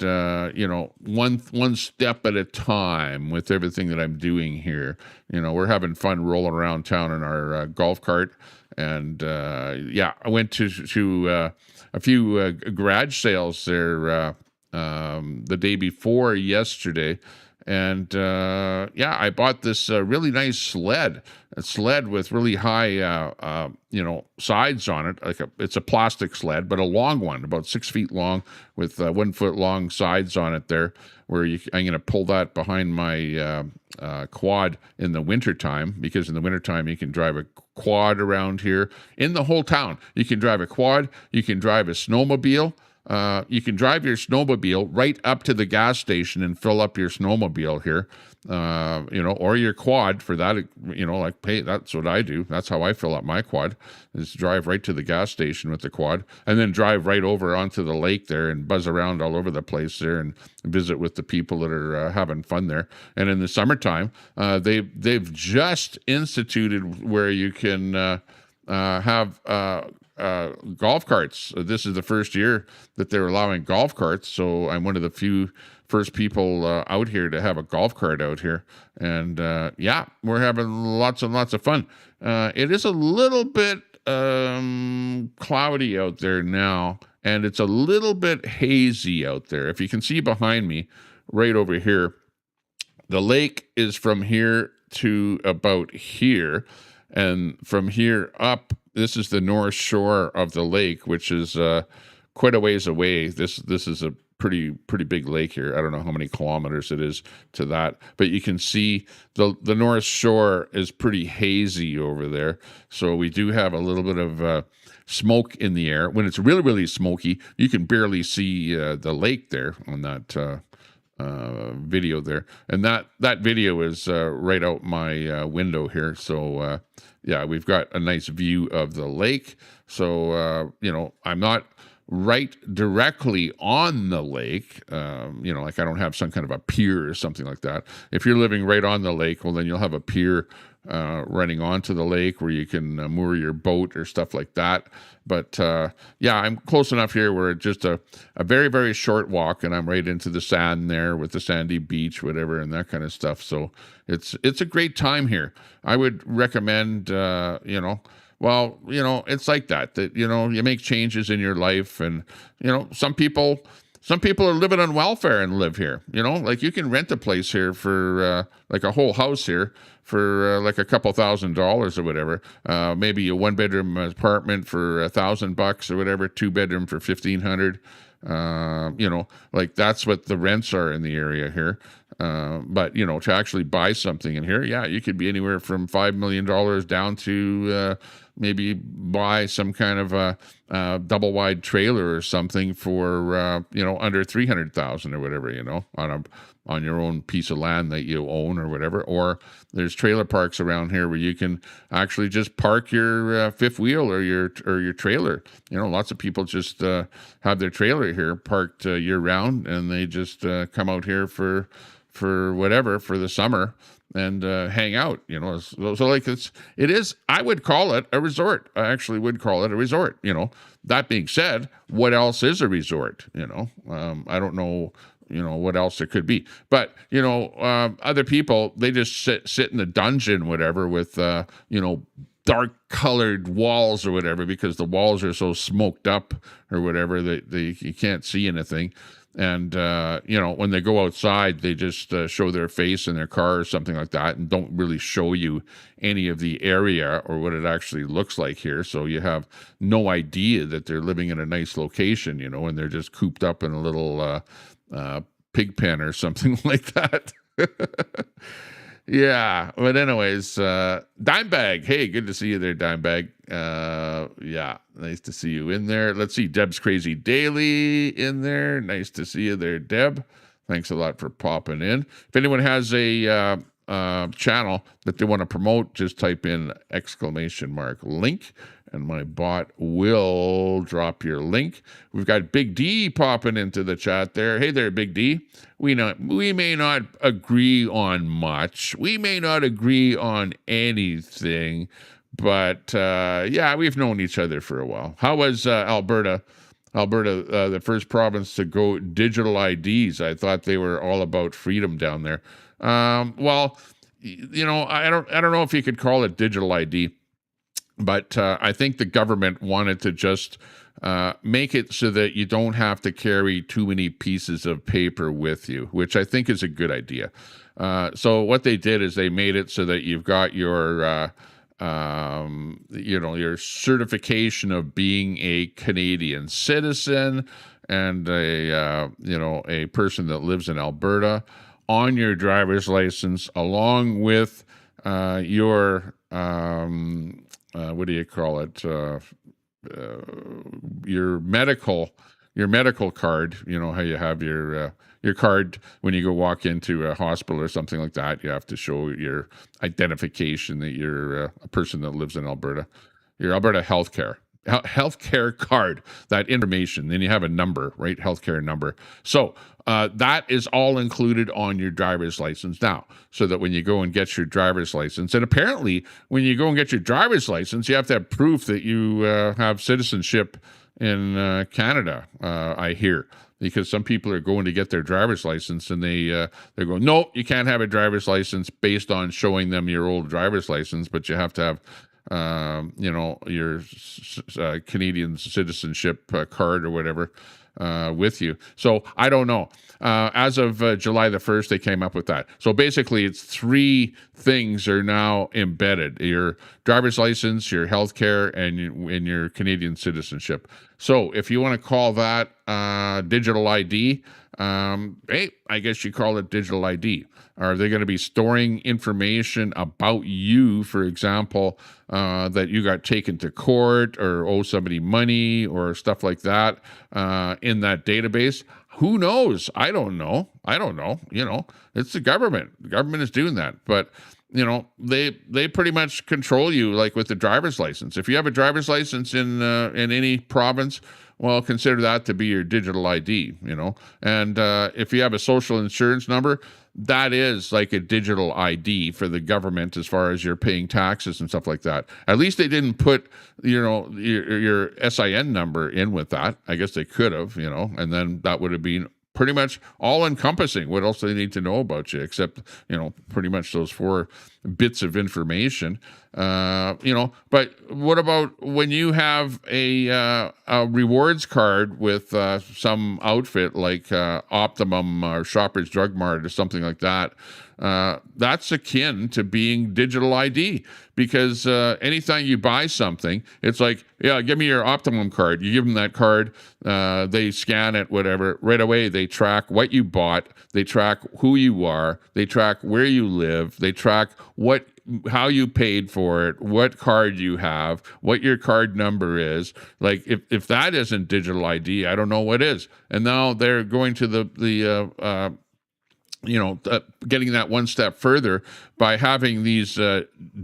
one step at a time with everything that I'm doing here. We're having fun rolling around town in our golf cart. And, I went to a few garage sales there the day before yesterday, and I bought this really nice sled, a sled with really high sides on it. It's a plastic sled, but a long one, about 6 feet long, with 1 foot long sides on it there, where I'm going to pull that behind my quad in the wintertime, because in the wintertime you can drive a quad around here in the whole town. You can drive a quad, you can drive a snowmobile, You can drive your snowmobile right up to the gas station and fill up your snowmobile here, or your quad for that, like, hey, that's what I do. That's how I fill up my quad, is drive right to the gas station with the quad and then drive right over onto the lake there and buzz around all over the place there and visit with the people that are having fun there. And in the summertime, they've just instituted where you can have golf carts. This is the first year that they're allowing golf carts, so I'm one of the few first people out here to have a golf cart out here. And we're having lots and lots of fun. It is a little bit cloudy out there now, and it's a little bit hazy out there. If you can see behind me, right over here, the lake is from here to about here, and from here up, this is the north shore of the lake, which is quite a ways away. This is a pretty big lake here. I don't know how many kilometers it is to that, but you can see the north shore is pretty hazy over there. So we do have a little bit of smoke in the air. When it's really, really smoky, you can barely see the lake there on that video there. And that video is right out my window here. So we've got a nice view of the lake. So I'm not right directly on the lake, like I don't have some kind of a pier or something like that. If you're living right on the lake, well, then you'll have a pier running onto the lake where you can moor your boat or stuff like that. But I'm close enough here where it's just a very, very short walk, and I'm right into the sand there with the sandy beach, whatever, and that kind of stuff. So it's a great time here. I would recommend, it's like that, you make changes in your life, and, some people are living on welfare and live here, like you can rent a place here for, like a whole house here for like a couple $1,000s or whatever. Maybe a 1-bedroom apartment for $1,000 or whatever, 2-bedroom for $1,500. Like that's what the rents are in the area here. But to actually buy something in here, you could be anywhere from $5 million down to maybe buy some kind of a double wide trailer or something for under 300,000 or whatever, on your own piece of land that you own or whatever. Or there's trailer parks around here where you can actually just park your fifth wheel or your trailer. Lots of people just have their trailer here parked year round, and they just come out here for whatever, for the summer, and hang out, so like it is, I would call it a resort. I actually would call it a resort. That being said, what else is a resort? I don't know, what else it could be, but other people, they just sit in the dungeon, whatever, with dark colored walls or whatever, because the walls are so smoked up or whatever that you can't see anything. And, when they go outside, they just show their face in their car or something like that, and don't really show you any of the area or what it actually looks like here. So you have no idea that they're living in a nice location, and they're just cooped up in a little pig pen or something like that. Yeah, but anyways, Dimebag, hey, good to see you there, Dimebag. Nice to see you in there. Let's see, Deb's Crazy Daily in there. Nice to see you there, Deb. Thanks a lot for popping in. If anyone has a channel that they want to promote, just type in !link, and my bot will drop your link. We've got Big D popping into the chat there. Hey there, Big D. We may not agree on much. We may not agree on anything, but we've known each other for a while. How was Alberta? Alberta, the first province to go digital IDs. I thought they were all about freedom down there. Well, I don't know if you could call it digital ID, but I think the government wanted to just make it so that you don't have to carry too many pieces of paper with you, which I think is a good idea. So what they did is they made it so that you've got your your certification of being a Canadian citizen and a person that lives in Alberta on your driver's license, along with your what do you call it? Your medical your medical card. You know how you have your card when you go walk into a hospital or something like that. You have to show your identification that you're a person that lives in Alberta. Your Alberta healthcare card, that information. Then you have a number, right? Healthcare number. So that is all included on your driver's license now, so that when you go and get your driver's license, and apparently when you go and get your driver's license, you have to have proof that you have citizenship in Canada, I hear. Because some people are going to get their driver's license and they're going, no, you can't have a driver's license based on showing them your old driver's license, but you have to have your Canadian citizenship card or whatever with you. So I don't know. As of July the 1st, they came up with that. So basically, it's 3 things are now embedded: your driver's license, your healthcare, and your Canadian citizenship. So if you want to call that digital ID, hey, I guess you call it digital ID. Are they going to be storing information about you, for example, that you got taken to court or owe somebody money or stuff like that in that database? Who knows? I don't know. You know, it's the government. The government is doing that. But, you know, they pretty much control you, like with the driver's license. If you have a driver's license in any province, well, consider that to be your digital ID, you know. And if you have a social insurance number, that is like a digital ID for the government as far as you're paying taxes and stuff like that. At least they didn't put, you know, your SIN number in with that. I guess they could have, you know, and then that would have been pretty much all encompassing. What else do they need to know about you except, you know, pretty much those 4 bits of information, you know. But what about when you have a rewards card with some outfit like Optimum or Shoppers Drug Mart or something like that? That's akin to being digital ID, because anytime you buy something, it's like, yeah, give me your Optimum card. You give them that card, they scan it, whatever. Right away, they track what you bought, they track who you are, they track where you live, they track how you paid for it, what card you have, what your card number is. Like, if that isn't digital ID, I don't know what is. And now they're going to getting that one step further by having these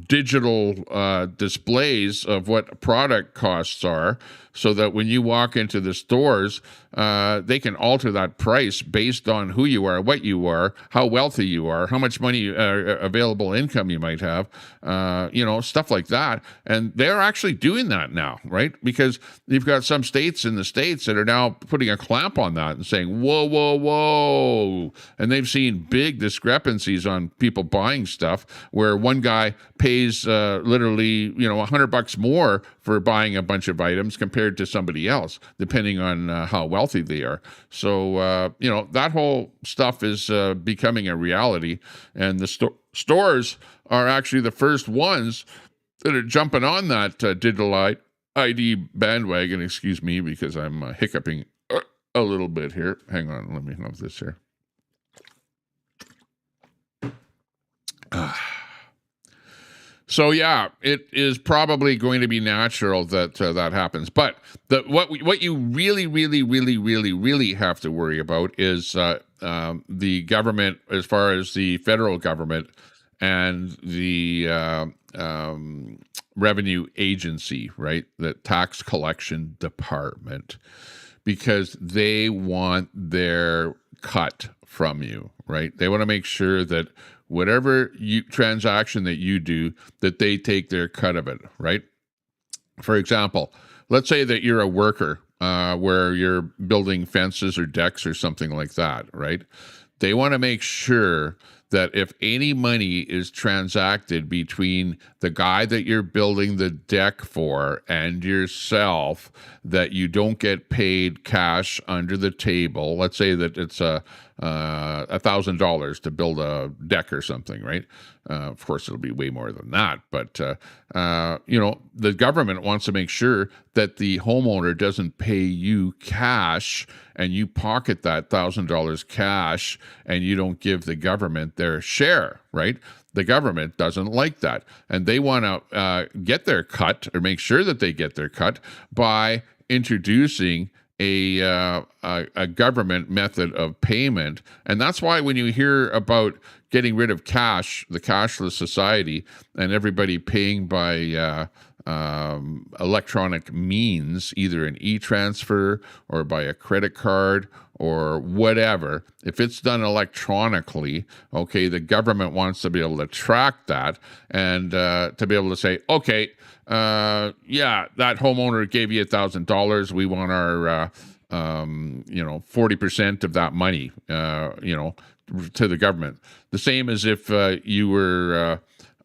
digital displays of what product costs are, so that when you walk into the stores, they can alter that price based on who you are, what you are, how wealthy you are, how much money, available income you might have, stuff like that. And they're actually doing that now, right? Because you've got some states in the States that are now putting a clamp on that and saying, whoa, whoa, whoa. And they've seen big discrepancies on people buying stuff where one guy pays literally, $100 more for buying a bunch of items compared to somebody else, depending on how wealthy they are. So, that whole stuff is becoming a reality. And the stores are actually the first ones that are jumping on that digital ID bandwagon. Excuse me, because I'm hiccuping a little bit here. Hang on, let me have this here. So yeah, it is probably going to be natural that that happens. But what you really, really, really, really, really have to worry about is the government, as far as the federal government and the revenue agency, right? The tax collection department, because they want their cut from you, right? They want to make sure that whatever transaction that you do, that they take their cut of it, right? For example, let's say that you're a worker where you're building fences or decks or something like that, right? They want to make sure that if any money is transacted between the guy that you're building the deck for and yourself, that you don't get paid cash under the table. Let's say that it's $1,000 to build a deck or something, right? Of course, it'll be way more than that. But, the government wants to make sure that the homeowner doesn't pay you cash and you pocket that $1,000 cash and you don't give the government their share, right? The government doesn't like that. And they want to get their cut, or make sure that they get their cut, by introducing a government method of payment. And that's why when you hear about getting rid of cash, the cashless society, and everybody paying by electronic means, either an e-transfer or by a credit card or whatever, if it's done electronically, okay, the government wants to be able to track that and to be able to say, okay, yeah, that homeowner gave you $1,000. We want our, 40% of that money, to the government. The same as if you were,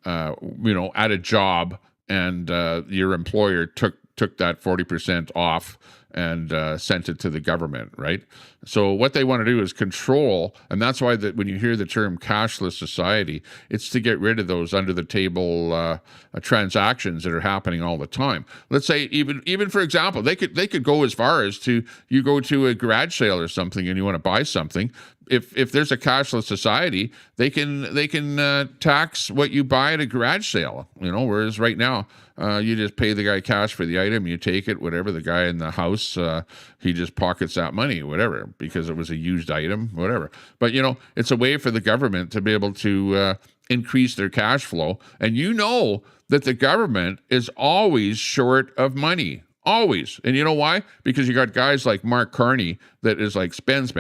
at a job and your employer took that 40% off and sent it to the government, right? So what they want to do is control, and that's why when you hear the term cashless society, it's to get rid of those under-the-table transactions that are happening all the time. Let's say even for example, they could go as far as to, you go to a garage sale or something and you want to buy something. If there's a cashless society, they can tax what you buy at a garage sale, whereas right now you just pay the guy cash for the item, you take it, whatever, the guy in the house, he just pockets that money, whatever, because it was a used item, whatever. But, it's a way for the government to be able to increase their cash flow. And that the government is always short of money. Always. And you know why? Because you got guys like Mark Carney that is like spend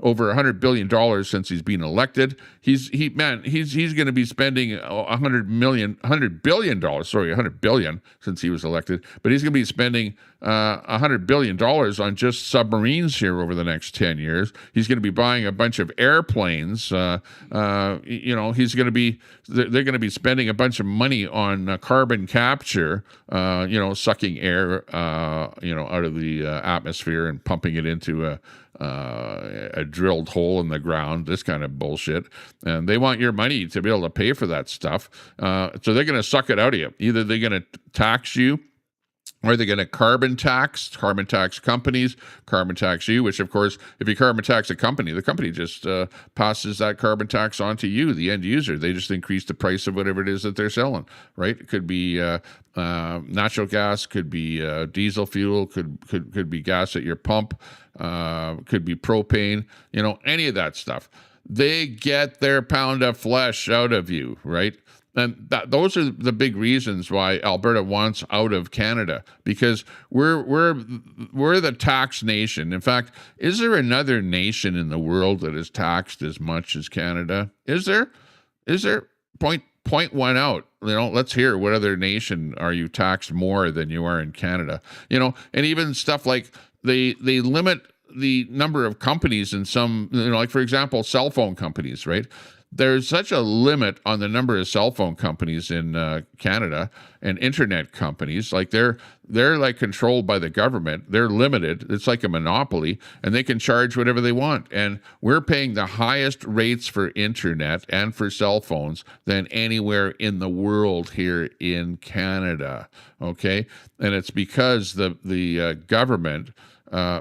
over $100 billion since he's been elected. He's going to be spending $100 billion since he was elected, but he's going to be spending $100 billion on just submarines here over the next 10 years. He's going to be buying a bunch of airplanes. They're going to be spending a bunch of money on carbon capture, sucking air, out of the atmosphere and pumping it into a drilled hole in the ground, this kind of bullshit. And they want your money to be able to pay for that stuff. So they're going to suck it out of you. Either they're going to tax you, or they're going to carbon tax companies, carbon tax you, which, of course, if you carbon tax a company, the company just passes that carbon tax on to you, the end user. They just increase the price of whatever it is that they're selling, right? It could be natural gas, could be diesel fuel, could be gas at your pump, could be propane, any of that stuff. They get their pound of flesh out of you, right? And those are the big reasons why Alberta wants out of Canada, because we're the tax nation. In fact, is there another nation in the world that is taxed as much as Canada? Is there? Point one out. Let's hear, what other nation are you taxed more than you are in Canada? And even stuff like they limit the number of companies in some, like, for example, cell phone companies, right? There's such a limit on the number of cell phone companies in Canada, and internet companies. Like they're like controlled by the government. They're limited. It's like a monopoly, and they can charge whatever they want. And we're paying the highest rates for internet and for cell phones than anywhere in the world here in Canada. Okay, and it's because the government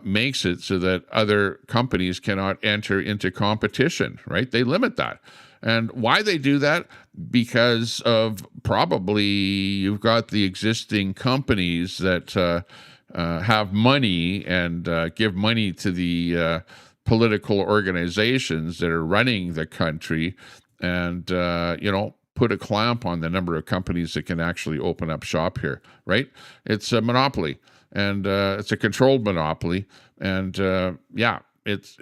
makes it so that other companies cannot enter into competition, right? They limit that. And why they do that? Because of probably you've got the existing companies that have money and give money to the political organizations that are running the country, and, put a clamp on the number of companies that can actually open up shop here, right? It's a monopoly. And it's a controlled monopoly, and it's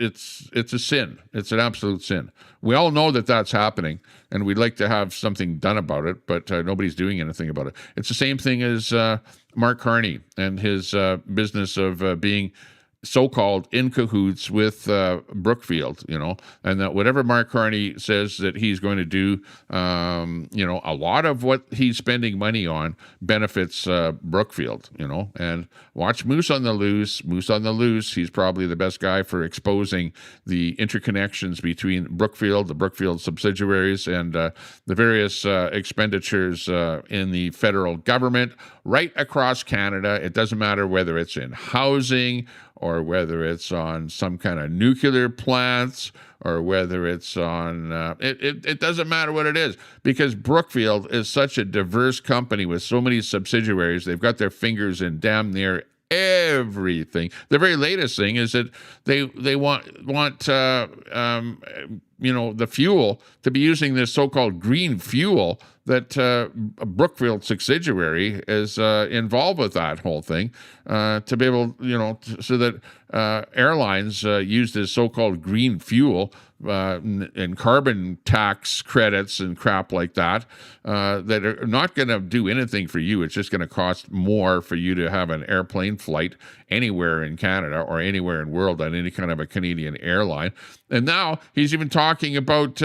a sin. It's an absolute sin. We all know that that's happening, and we'd like to have something done about it, but nobody's doing anything about it. It's the same thing as Mark Carney and his business of being so-called in cahoots with Brookfield, and that whatever Mark Carney says that he's going to do, a lot of what he's spending money on benefits Brookfield, and watch Moose on the Loose. He's probably the best guy for exposing the interconnections between Brookfield, the Brookfield subsidiaries, and the various expenditures in the federal government right across Canada. It doesn't matter whether it's in housing, or whether it's on some kind of nuclear plants, or whether it's on, it doesn't matter what it is, because Brookfield is such a diverse company with so many subsidiaries. They've got their fingers in damn near everything. The very latest thing is that they want the fuel to be using this so-called green fuel that Brookfield subsidiary is involved with that whole thing to be able, so that airlines use this so-called green fuel and carbon tax credits and crap like that that are not going to do anything for you. It's just going to cost more for you to have an airplane flight anywhere in Canada or anywhere in the world on any kind of a Canadian airline. And now he's even talking about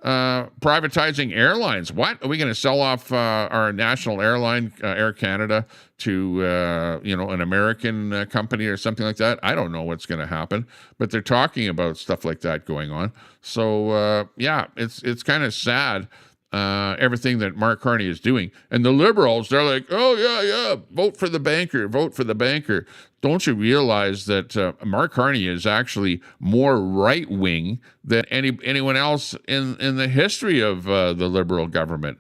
privatizing airlines. What? Are we going to sell off our national airline, Air Canada, to an American company or something like that? I don't know what's going to happen, but they're talking about stuff like that going on. So it's kind of sad. Everything that Mark Carney is doing. And the Liberals, they're like, oh, yeah, vote for the banker, vote for the banker. Don't you realize that Mark Carney is actually more right-wing than anyone else in the history of the Liberal government?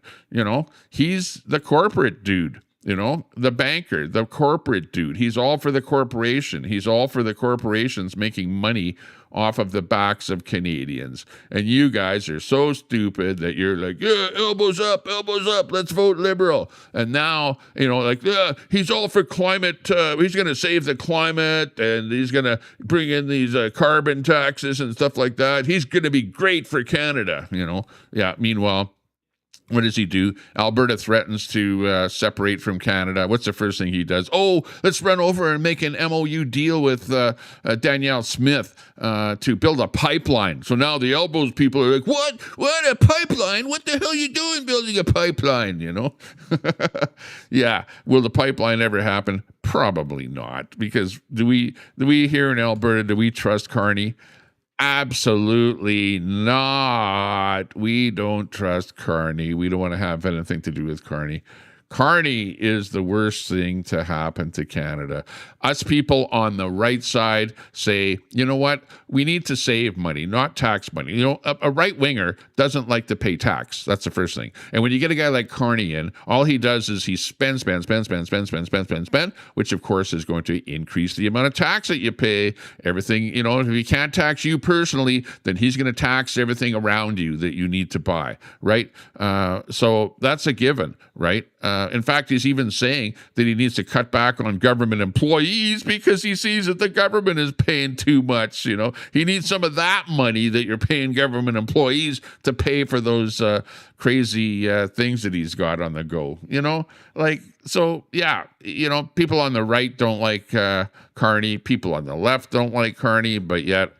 He's the corporate dude. The banker, the corporate dude. He's all for the corporation. He's all for the corporations making money off of the backs of Canadians. And you guys are so stupid that you're like, yeah, elbows up, let's vote Liberal. And now, he's all for climate. He's going to save the climate, and he's going to bring in these carbon taxes and stuff like that. He's going to be great for Canada, Yeah, meanwhile, what does he do? Alberta threatens to separate from Canada. What's the first thing he does? Oh, let's run over and make an MOU deal with Danielle Smith to build a pipeline. So now the Elbows people are like, what? What, a pipeline? What the hell are you doing building a pipeline, Yeah. Will the pipeline ever happen? Probably not. Because do we here in Alberta, do we trust Carney? Absolutely not. We don't trust Carney. We don't want to have anything to do with Carney. Carney is the worst thing to happen to Canada. Us people on the right side say, you know what? We need to save money, not tax money. A right-winger doesn't like to pay tax. That's the first thing. And when you get a guy like Carney in, all he does is he spends, which of course is going to increase the amount of tax that you pay. Everything, if he can't tax you personally, then he's going to tax everything around you that you need to buy, right? So that's a given, right? In fact, he's even saying that he needs to cut back on government employees because he sees that the government is paying too much. He needs some of that money that you're paying government employees to pay for those crazy things that he's got on the go. People on the right don't like Carney. People on the left don't like Carney, but yet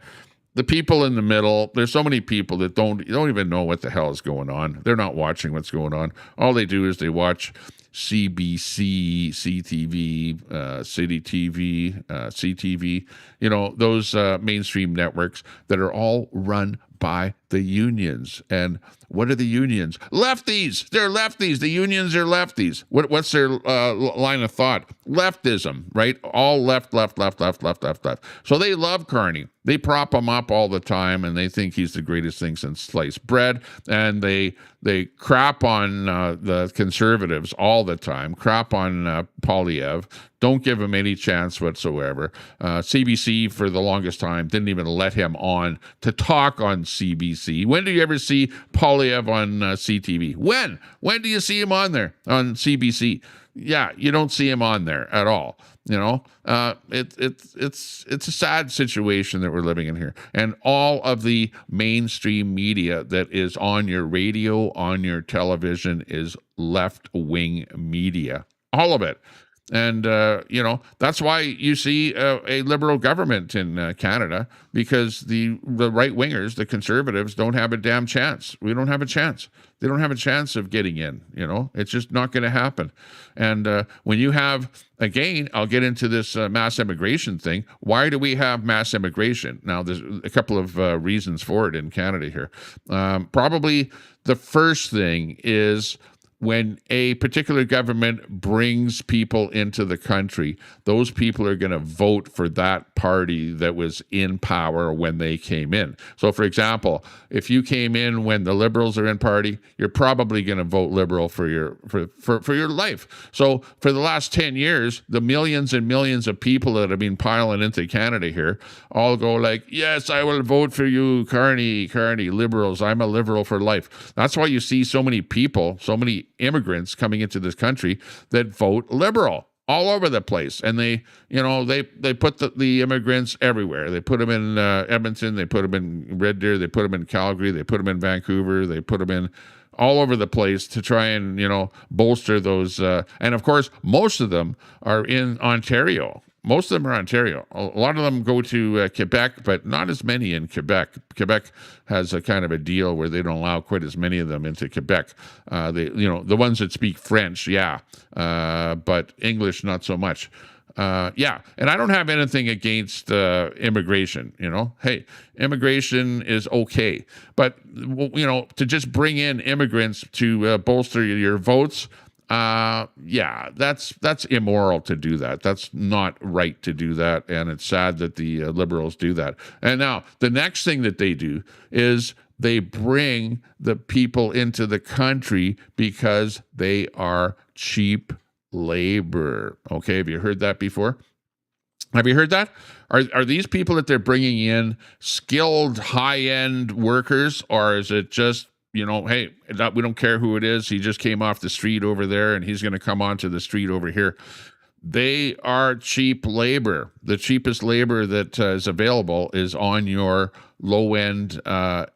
the people in the middle, there's so many people that don't even know what the hell is going on. They're not watching what's going on. All they do is they watch CBC, CTV, City TV, CTV, those mainstream networks that are all run by the unions. And what are the unions? Lefties. They're lefties. The unions are lefties. What's their line of thought? Leftism, right? All left. So they love Carney. They prop him up all the time, and they think he's the greatest thing since sliced bread. And they crap on the conservatives all the time, crap on Poilievre, don't give him any chance whatsoever. CBC, for the longest time, didn't even let him on to talk on CBC. When do you ever see Poilievre on CTV? When? When do you see him on there on CBC? Yeah, you don't see him on there at all. It's a sad situation that we're living in here. And all of the mainstream media that is on your radio, on your television, is left-wing media. All of it. And, that's why you see a Liberal government in Canada, because the right-wingers, the conservatives, don't have a damn chance. We don't have a chance. They don't have a chance of getting in, It's just not going to happen. And when you have, again, I'll get into this mass immigration thing. Why do we have mass immigration? Now, there's a couple of reasons for it in Canada here. Probably the first thing is when a particular government brings people into the country, those people are going to vote for that party that was in power when they came in. So, for example, if you came in when the Liberals are in party, you're probably going to vote Liberal for your life. So, for the last 10 years, the millions and millions of people that have been piling into Canada here all go like, yes, I will vote for you, Carney, Liberals. I'm a Liberal for life. That's why you see so many people, so many immigrants coming into this country that vote Liberal all over the place. And they put the immigrants everywhere. They put them in Edmonton, they put them in Red Deer, they put them in Calgary, they put them in Vancouver, they put them in all over the place to try and, bolster those. And of course, most of them are in Ontario. Most of them are Ontario. A lot of them go to Quebec, but not as many in Quebec. Quebec has a kind of a deal where they don't allow quite as many of them into Quebec. The ones that speak French, but English not so much. And I don't have anything against immigration. Hey, immigration is okay, but to just bring in immigrants to bolster your votes. That's immoral to do that. That's not right to do that, and it's sad that the Liberals do that. And now, the next thing that they do is they bring the people into the country because they are cheap labor. Okay, have you heard that before? Have you heard that? Are these people that they're bringing in skilled, high-end workers, or is it just hey, we don't care who it is. He just came off the street over there and he's going to come onto the street over here. They are cheap labor. The cheapest labor that is available is on your low-end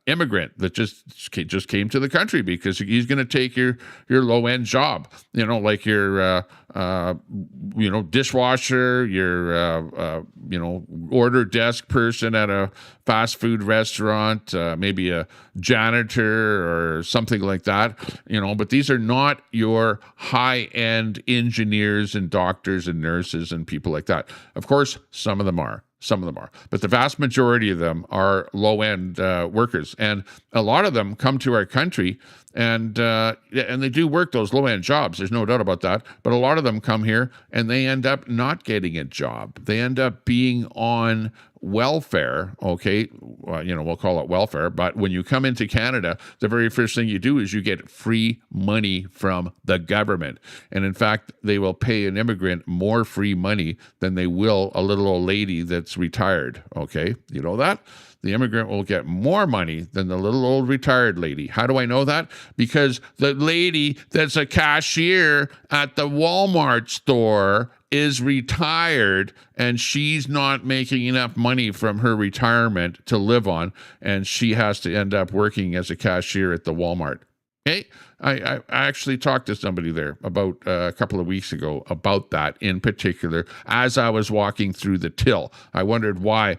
immigrant that just came to the country because he's going to take your low-end job. Like your dishwasher, your order desk person at a fast food restaurant, maybe a janitor or something like that. But these are not your high-end engineers and doctors and nurses and people like that. Of course, some of them are. But the vast majority of them are low-end workers. And a lot of them come to our country and they do work those low-end jobs. There's no doubt about that. But a lot of them come here and they end up not getting a job. They end up being on welfare, okay? We'll call it welfare. But when you come into Canada, the very first thing you do is you get free money from the government. And in fact, they will pay an immigrant more free money than they will a little old lady that's retired, okay? You know that? The immigrant will get more money than the little old retired lady. How do I know that? Because the lady that's a cashier at the Walmart store is retired and she's not making enough money from her retirement to live on, and she has to end up working as a cashier at the Walmart. Okay? I actually talked to somebody there about a couple of weeks ago about that in particular as I was walking through the till. I wondered why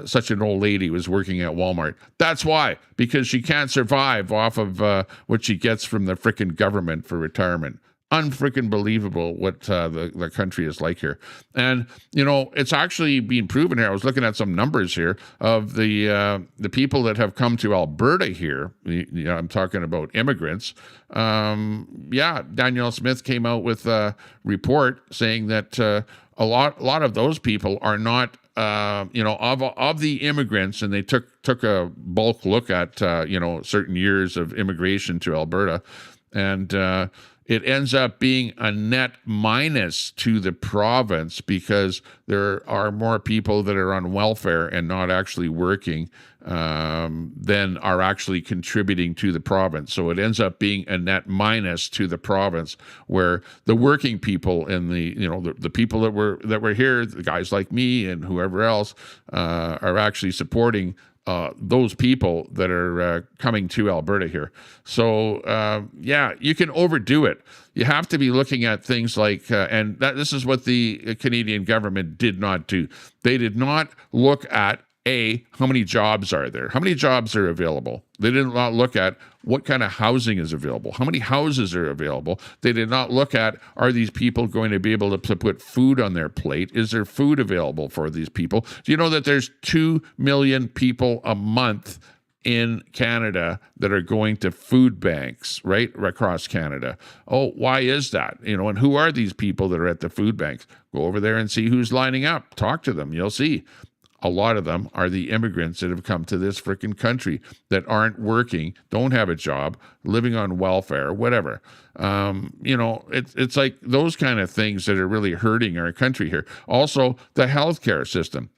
such an old lady was working at Walmart. That's why, because she can't survive off of what she gets from the frickin' government for retirement. Unfreaking believable what the country is like here. And, it's actually being proven here. I was looking at some numbers here of the people that have come to Alberta here. I'm talking about immigrants. Danielle Smith came out with a report saying that a lot of those people are not of the immigrants, and they took a bulk look at certain years of immigration to Alberta, and it ends up being a net minus to the province because there are more people that are on welfare and not actually working than are actually contributing to the province. So it ends up being a net minus to the province, where the working people and the people that were here, the guys like me and whoever else, are actually supporting those people that are coming to Alberta here. So, you can overdo it. You have to be looking at things like, and this is what the Canadian government did not do. They did not look at, how many jobs are there? How many jobs are available? They did not look at what kind of housing is available. How many houses are available? They did not look at, are these people going to be able to put food on their plate? Is there food available for these people? Do you know that there's 2 million people a month in Canada that are going to food banks, right, across Canada. Oh, why is that? And who are these people that are at the food banks? Go over there and see who's lining up. Talk to them. You'll see. A lot of them are the immigrants that have come to this freaking country that aren't working, don't have a job, living on welfare, whatever. It's like those kind of things that are really hurting our country here. Also, the healthcare system.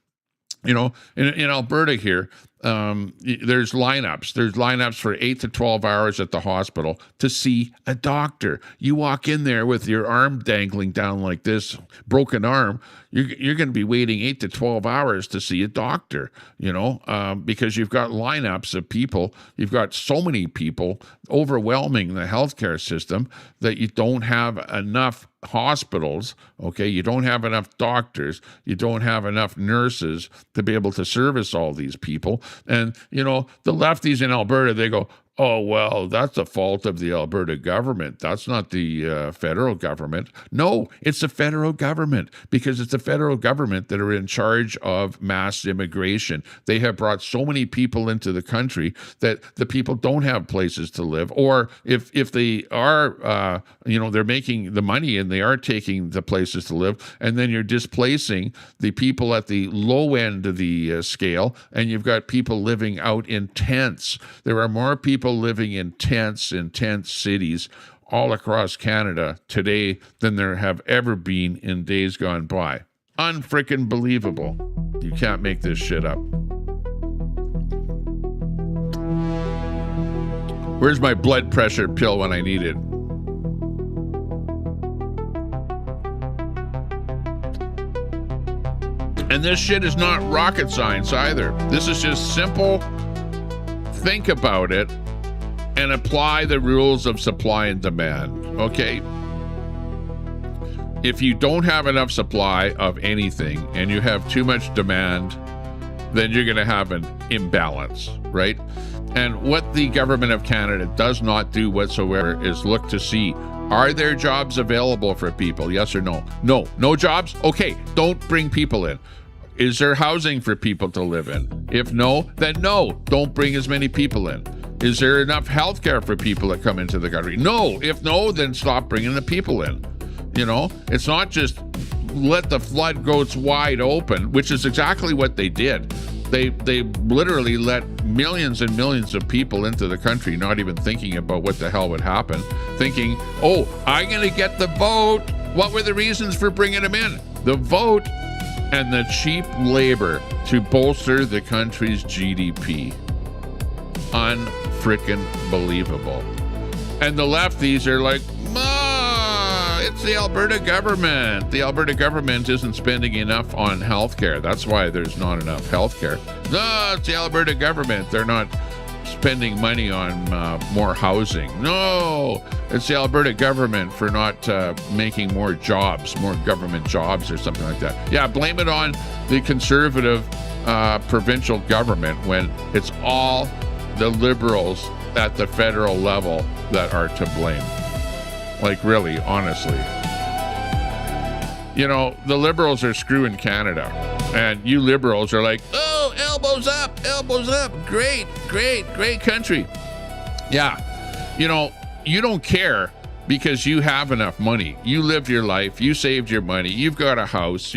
In Alberta here, there's lineups. There's lineups for 8 to 12 hours at the hospital to see a doctor. You walk in there with your arm dangling down like this, broken arm, you're going to be waiting 8 to 12 hours to see a doctor, because you've got lineups of people. You've got so many people overwhelming the healthcare system that you don't have enough hospitals, okay? You don't have enough doctors. You don't have enough nurses to be able to service all these people. And, the lefties in Alberta, they go, oh, well, that's the fault of the Alberta government. That's not the federal government. No, it's the federal government, because it's the federal government that are in charge of mass immigration. They have brought so many people into the country that the people don't have places to live. Or if they are, they're making the money and they are taking the places to live, and then you're displacing the people at the low end of the scale, and you've got people living out in tents. There are more people living in tent cities all across Canada today than there have ever been in days gone by. Unfrickin' believable. You can't make this shit up. Where's my blood pressure pill when I need it? And this shit is not rocket science either. This is just simple. Think about it and apply the rules of supply and demand, okay? If you don't have enough supply of anything and you have too much demand, then you're going to have an imbalance, right? And what the government of Canada does not do whatsoever is look to see, are there jobs available for people? Yes or no? No. No jobs? Okay, don't bring people in. Is there housing for people to live in? If no, then no, don't bring as many people in. Is there enough health care for people that come into the country? No. If no, then stop bringing the people in. It's not just let the floodgates wide open, which is exactly what they did. They literally let millions and millions of people into the country, not even thinking about what the hell would happen, thinking, oh, I'm going to get the vote. What were the reasons for bringing them in? The vote and the cheap labor to bolster the country's GDP. Unfrickin' believable. And the lefties are like, it's the Alberta government. The Alberta government isn't spending enough on healthcare. That's why there's not enough healthcare. No, it's the Alberta government. They're not spending money on more housing. No, it's the Alberta government for not making more jobs, more government jobs or something like that. Yeah, blame it on the conservative provincial government when it's all the liberals at the federal level that are to blame. Like, really, honestly. The liberals are screwing Canada. And you liberals are like, oh, elbows up, great, great, great country. Yeah, you don't care because you have enough money. You lived your life, you saved your money, you've got a house,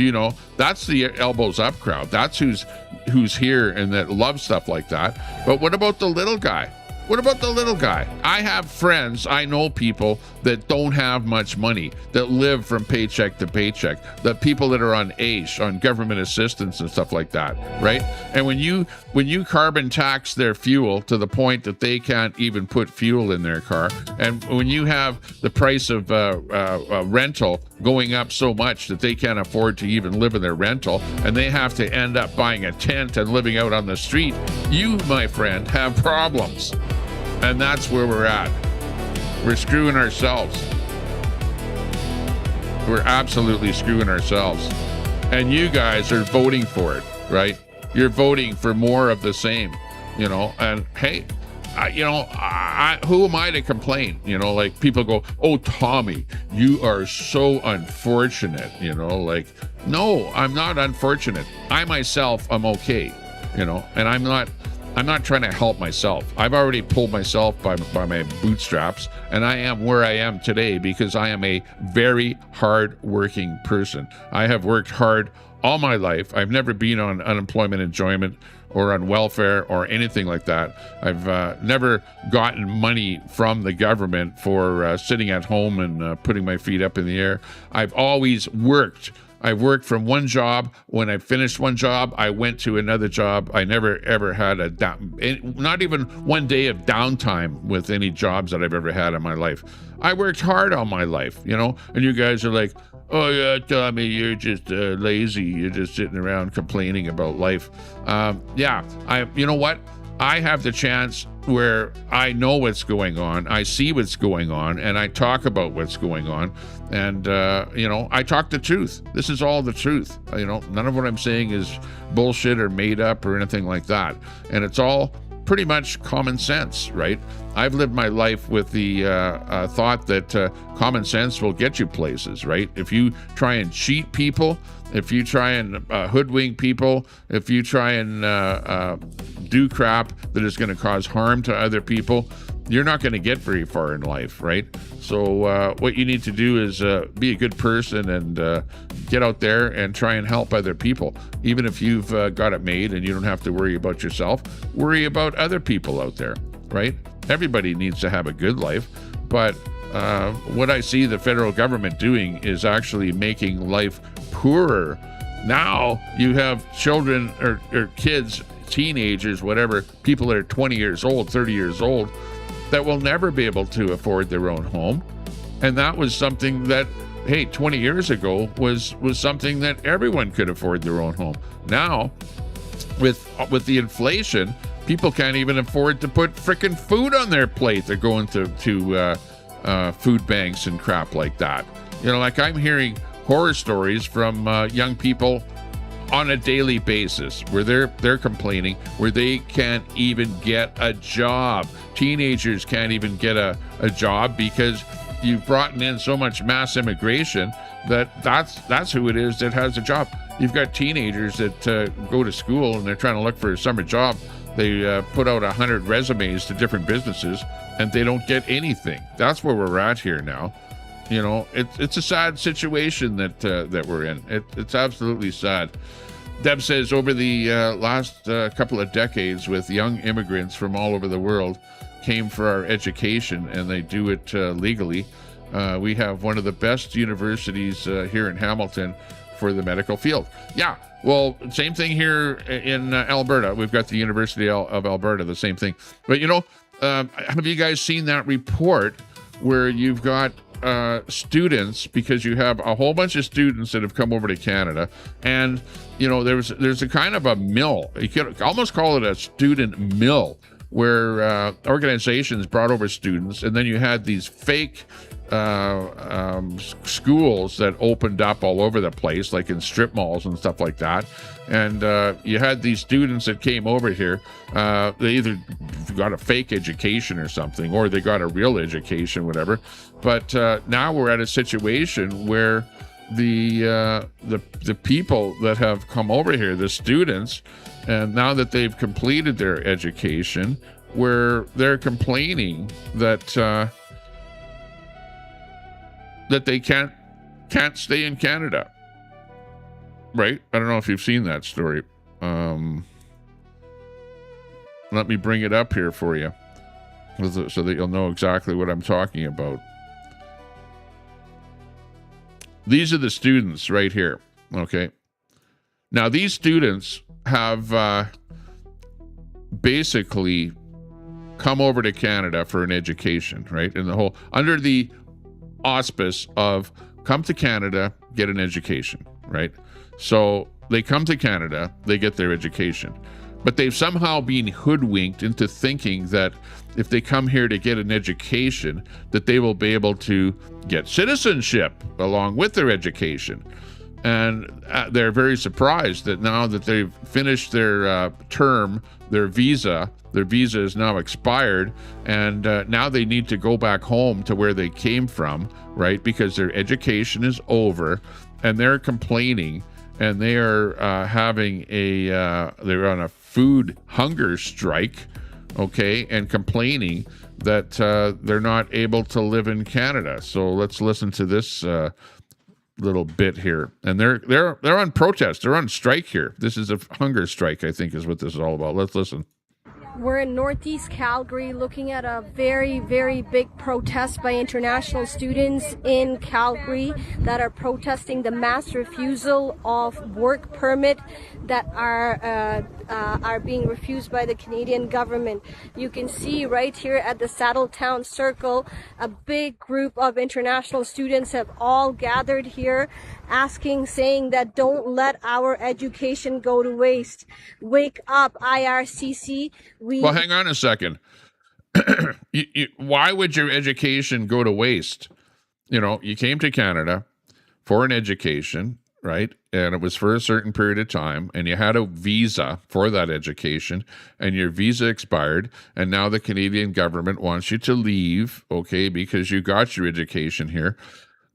that's the elbows up crowd. That's who's here and that loves stuff like that. But what about the little guy? What about the little guy? I have friends, I know people that don't have much money, that live from paycheck to paycheck, the people that are on ACE, on government assistance and stuff like that, right? And when you carbon tax their fuel to the point that they can't even put fuel in their car, and when you have the price of rental going up so much that they can't afford to even live in their rental, and they have to end up buying a tent and living out on the street, you, my friend, have problems. And that's where we're at. We're screwing ourselves. We're absolutely screwing ourselves. And you guys are voting for it, right? You're voting for more of the same, and hey, who am I to complain? Like people go, oh, Tommy, you are so unfortunate, no, I'm not unfortunate. I myself am okay, and I'm not I'm not trying to help myself. I've already pulled myself by my bootstraps, and I am where I am today because I am a very hard-working person. I have worked hard all my life. I've never been on unemployment enjoyment or on welfare or anything like that. I've never gotten money from the government for sitting at home and putting my feet up in the air. I've always worked. I worked from one job. When I finished one job, I went to another job. I never ever had not even one day of downtime with any jobs that I've ever had in my life. I worked hard all my life, you know, and you guys are like, oh yeah, Tommy, you're just lazy. You're just sitting around complaining about life. You know what? I have the chance where I know what's going on, I see what's going on, and I talk about what's going on, and I talk the truth. This is all the truth. None of what I'm saying is bullshit or made up or anything like that, and it's all pretty much common sense, right? I've lived my life with the thought that common sense will get you places, right? If you try and cheat people, if you try and hoodwink people, if you try and do crap that is going to cause harm to other people, you're not going to get very far in life, right? So what you need to do is be a good person and get out there and try and help other people. Even if you've got it made and you don't have to worry about yourself, worry about other people out there, right? Everybody needs to have a good life, but what I see the federal government doing is actually making life poorer. Now you have children or kids, teenagers, whatever, people that are 20 years old, 30 years old, that will never be able to afford their own home. And that was something that, hey, 20 years ago was something that everyone could afford their own home. Now, with the inflation, people can't even afford to put frickin' food on their plate. They're going to food banks and crap like that. Like I'm hearing horror stories from young people on a daily basis where they're complaining, where they can't even get a job. Teenagers can't even get a job because you've brought in so much mass immigration that's who it is that has a job. You've got teenagers that go to school and they're trying to look for a summer job. They put out 100 resumes to different businesses and they don't get anything. That's where we're at here now. It's a sad situation that we're in. It's absolutely sad. Deb says over the last couple of decades with young immigrants from all over the world came for our education, and they do it legally. We have one of the best universities here in Hamilton for the medical field. Yeah, well, same thing here in Alberta. We've got the University of Alberta, the same thing. But have you guys seen that report where you've got students, because you have a whole bunch of students that have come over to Canada, and there's a kind of a mill. You could almost call it a student mill, where organizations brought over students, and then you had these fake schools that opened up all over the place, like in strip malls and stuff like that. And you had these students that came over here. They either got a fake education or something, or they got a real education, whatever. But now we're at a situation where the people that have come over here, the students, and now that they've completed their education, where they're complaining that that they can't stay in Canada. Right? I don't know if you've seen that story. Let me bring it up here for you so that you'll know exactly what I'm talking about. These are the students right here. Okay. Now, these students have basically come over to Canada for an education, right? And under the auspice of come to Canada, get an education, right? So they come to Canada, they get their education, but they've somehow been hoodwinked into thinking that if they come here to get an education, that they will be able to get citizenship along with their education. And they're very surprised that now that they've finished their term, their visa is now expired, and now they need to go back home to where they came from, right? Because their education is over, and they're complaining. and they are having they're on a food hunger strike, okay, and complaining that they're not able to live in Canada. So let's listen to this little bit here. And they're on protest. They're on strike here. This is a hunger strike, I think, is what this is all about. Let's listen. We're in Northeast Calgary looking at a very, very big protest by international students in Calgary that are protesting the mass refusal of work permit that are being refused by the Canadian government. You can see right here at the Saddletown Circle, a big group of international students have all gathered here saying that don't let our education go to waste. Wake up, IRCC. Well, hang on a second. Why would your education go to waste? You know, you came to Canada for an education, right? And it was for a certain period of time, and you had a visa for that education, and your visa expired, and now the Canadian government wants you to leave, okay, because you got your education here.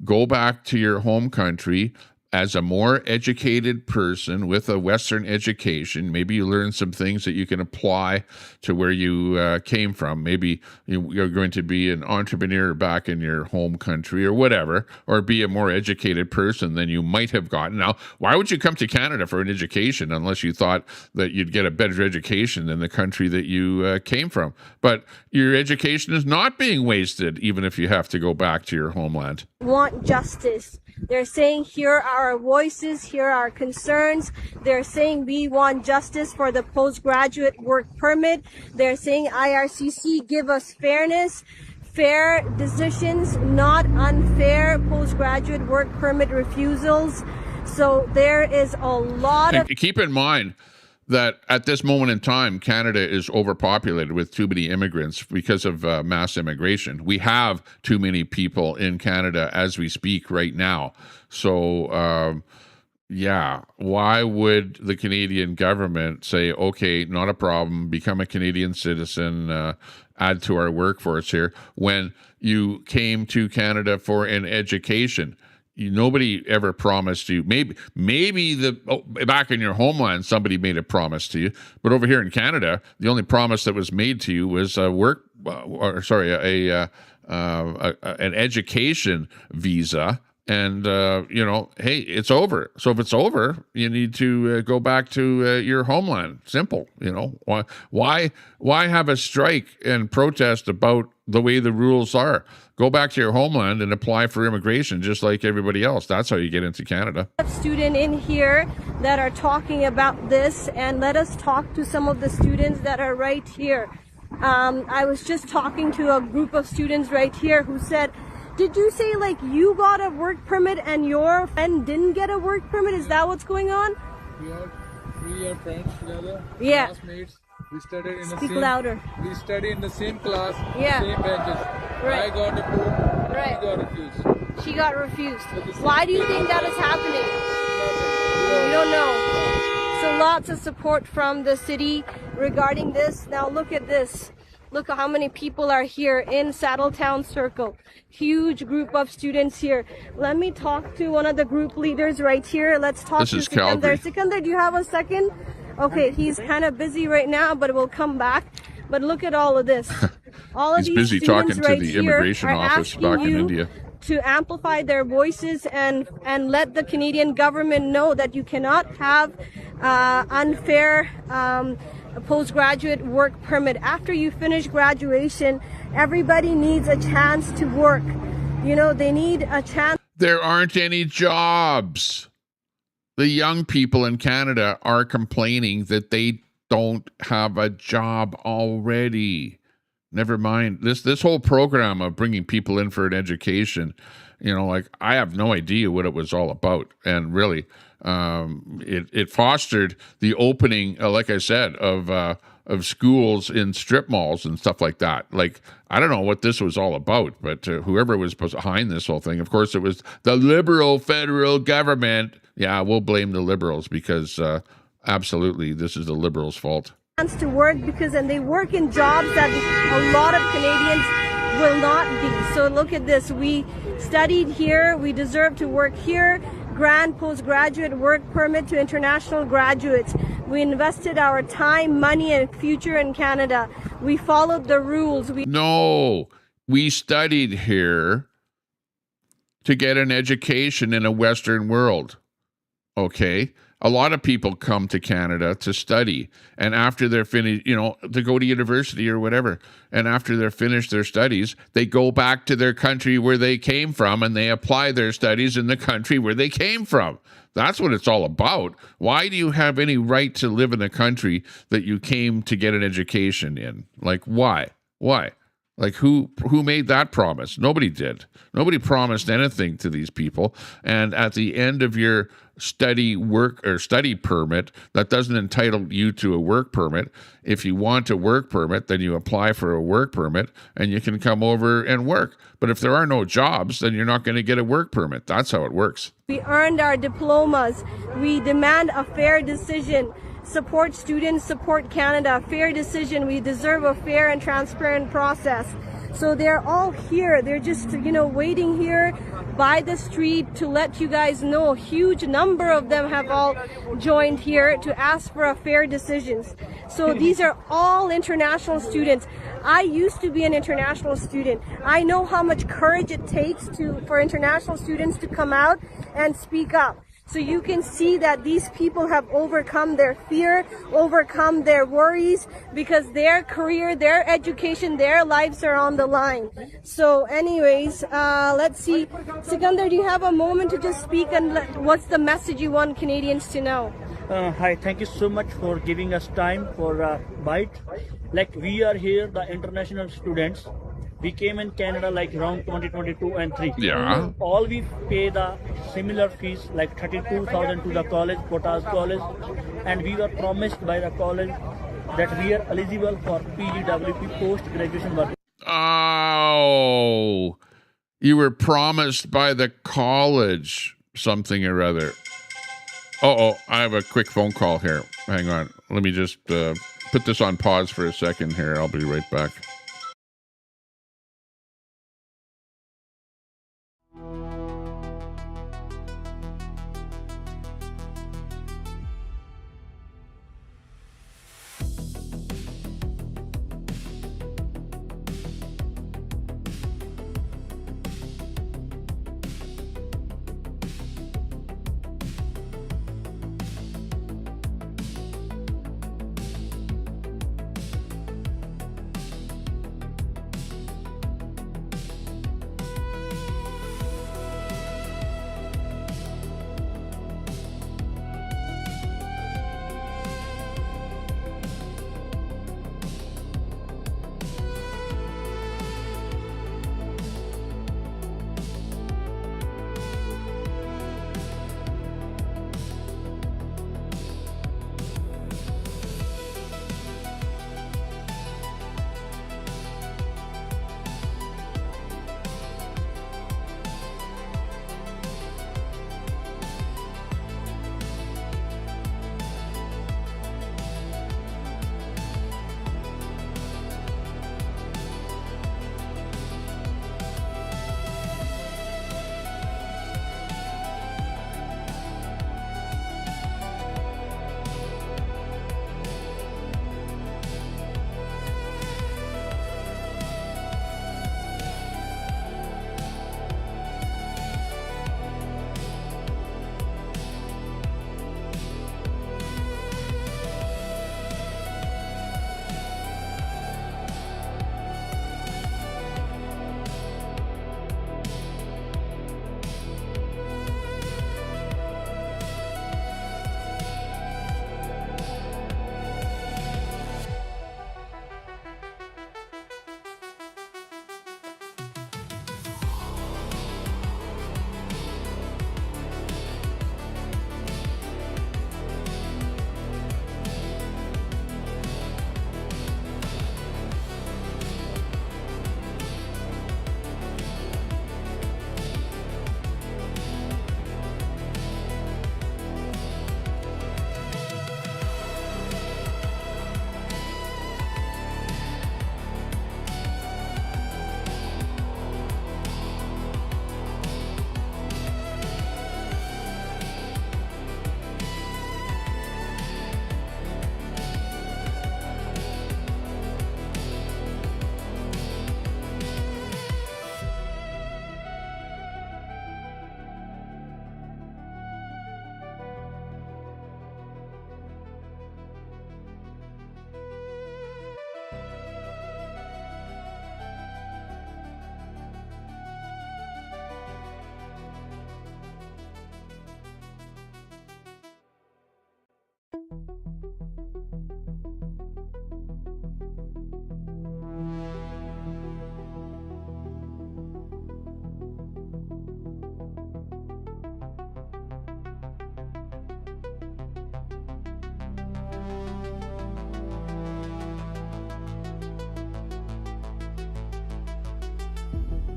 Go back to your home country as a more educated person with a Western education. Maybe you learn some things that you can apply to where you came from. Maybe you're going to be an entrepreneur back in your home country or whatever, or be a more educated person than you might have gotten. Now, why would you come to Canada for an education unless you thought that you'd get a better education than the country that you came from? But your education is not being wasted, even if you have to go back to your homeland. Want justice. They're saying, here are our voices, here are our concerns. They're saying we want justice for the postgraduate work permit. They're saying, IRCC, give us fairness, fair decisions, not unfair postgraduate work permit refusals. So there is a lot of... Keep in mind that at this moment in time, Canada is overpopulated with too many immigrants because of mass immigration. We have too many people in Canada as we speak right now. So, yeah, why would the Canadian government say, okay, not a problem, become a Canadian citizen, add to our workforce here, when you came to Canada for an education? Nobody ever promised you. Maybe back in your homeland, somebody made a promise to you. But over here in Canada, the only promise that was made to you was an education visa. And hey, it's over. So if it's over, you need to go back to your homeland. Simple. Why have a strike and protest about the way the rules are? Go back to your homeland and apply for immigration just like everybody else. That's how you get into Canada. Student in here that are talking about this, and let us talk to some of the students that are right here. I was just talking to a group of students right here who said, did you say like you got a work permit and your friend didn't get a work permit? Is that what's going on? We are friends together, yeah. Classmates. We studied in Speak louder. We studied in the same class, yeah. Same benches. Right. I got approved, right. She got refused. She got refused. Why do you think that is happening? You don't know. So lots of support from the city regarding this. Now look at this. Look at how many people are here in Saddletown Circle. Huge group of students here. Let me talk to one of the group leaders right here. Let's talk to Sikandar. Sikandar, do you have a second? Okay, he's kind of busy right now, but we'll come back. But look at all of this. All of he's these busy talking right to the immigration office back in India. To amplify their voices and let the Canadian government know that you cannot have unfair postgraduate work permit. After you finish graduation, everybody needs a chance to work. They need a chance. There aren't any jobs. The young people in Canada are complaining that they don't have a job already. Never mind this whole program of bringing people in for an education. I have no idea what it was all about. And really, it fostered the opening, like I said, of schools in strip malls and stuff like that. Like, I don't know what this was all about, but whoever was behind this whole thing, of course, it was the Liberal federal government. Yeah, we'll blame the Liberals because absolutely, this is the Liberals' fault. To work and they work in jobs that a lot of Canadians will not be. So look at this. We studied here. We deserve to work here. grant postgraduate work permit to international graduates. We invested our time, money, and future in Canada. We followed the rules. No, we studied here to get an education in a Western world. Okay? A lot of people come to Canada to study, and after they're finished, to go to university or whatever, and after they're finished their studies, they go back to their country where they came from, and they apply their studies in the country where they came from. That's what it's all about. Why do you have any right to live in a country that you came to get an education in? Like, why? Why? Like, who made that promise? Nobody did. Nobody promised anything to these people. And at the end of your study permit, that doesn't entitle you to a work permit. If you want a work permit, then you apply for a work permit and you can come over and work. But if there are no jobs, then you're not going to get a work permit. That's how it works. We earned our diplomas. We demand a fair decision. Support students, support Canada. Fair decision. We deserve a fair and transparent process. So they're all here. They're just, waiting here by the street to let you guys know. A huge number of them have all joined here to ask for a fair decisions. So these are all international students. I used to be an international student. I know how much courage it takes for international students to come out and speak up. So you can see that these people have overcome their fear, overcome their worries, because their career, their education, their lives are on the line. So anyways, let's see. Sikandar, do you have a moment to just speak, and what's the message you want Canadians to know? Hi, thank you so much for giving us time for a bite. Like, we are here, the international students. We came in Canada like around 2022 and 3. Yeah. All we pay the similar fees, like 32,000 to the college, Potas College, and we were promised by the college that we are eligible for PGWP post-graduation work. Oh, you were promised by the college something or other. I have a quick phone call here. Hang on. Let me just put this on pause for a second here. I'll be right back.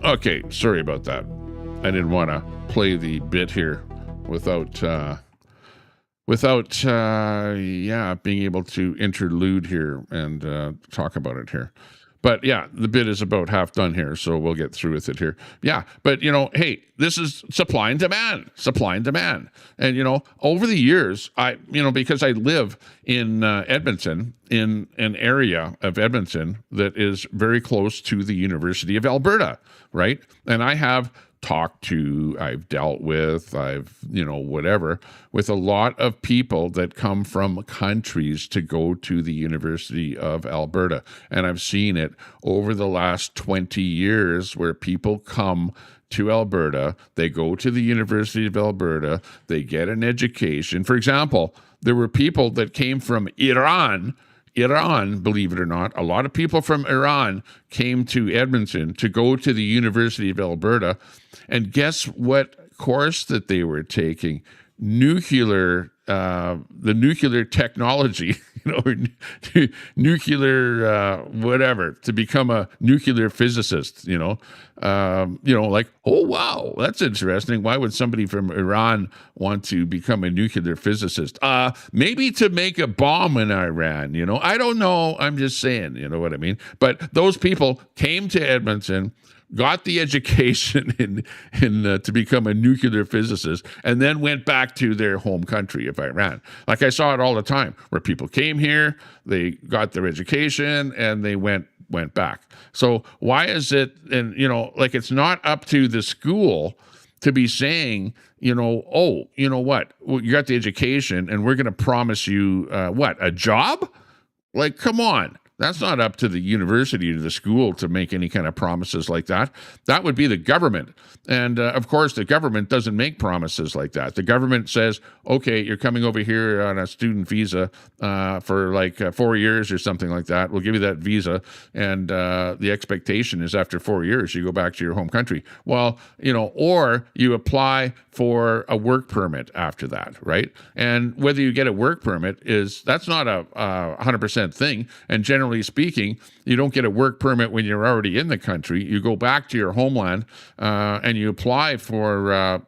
Okay, sorry about that. I didn't want to play the bit here without being able to interlude here and talk about it here. But yeah, the bit is about half done here, so we'll get through with it here. Yeah, but hey, this is supply and demand. And over the years, because I live in Edmonton, in an area of Edmonton that is very close to the University of Alberta, right? And I have I've dealt with, whatever, with a lot of people that come from countries to go to the University of Alberta. And I've seen it over the last 20 years where people come to Alberta, they go to the University of Alberta, they get an education. For example, there were people that came from Iran, believe it or not, a lot of people from Iran came to Edmonton to go to the University of Alberta. And guess what course that they were taking? The nuclear technology, nuclear whatever, to become a nuclear physicist, like, oh, wow, that's interesting. Why would somebody from Iran want to become a nuclear physicist? Maybe to make a bomb in Iran, I don't know. I'm just saying, you know what I mean? But those people came to Edmonton, got the education in to become a nuclear physicist, and then went back to their home country of Iran. Like I saw it all the time, where people came here, they got their education, and they went back. So why is it, and it's not up to the school to be saying, oh, you know what, well, you got the education, and we're going to promise you a job? Like, come on. That's not up to the university or the school to make any kind of promises like that. That would be the government. And of course, the government doesn't make promises like that. The government says, okay, you're coming over here on a student visa for like 4 years or something like that. We'll give you that visa. And the expectation is after 4 years, you go back to your home country. Well, or you apply for a work permit after that, right? And whether you get a work permit that's not a 100% thing. And generally speaking, you don't get a work permit when you're already in the country. You go back to your homeland and you apply for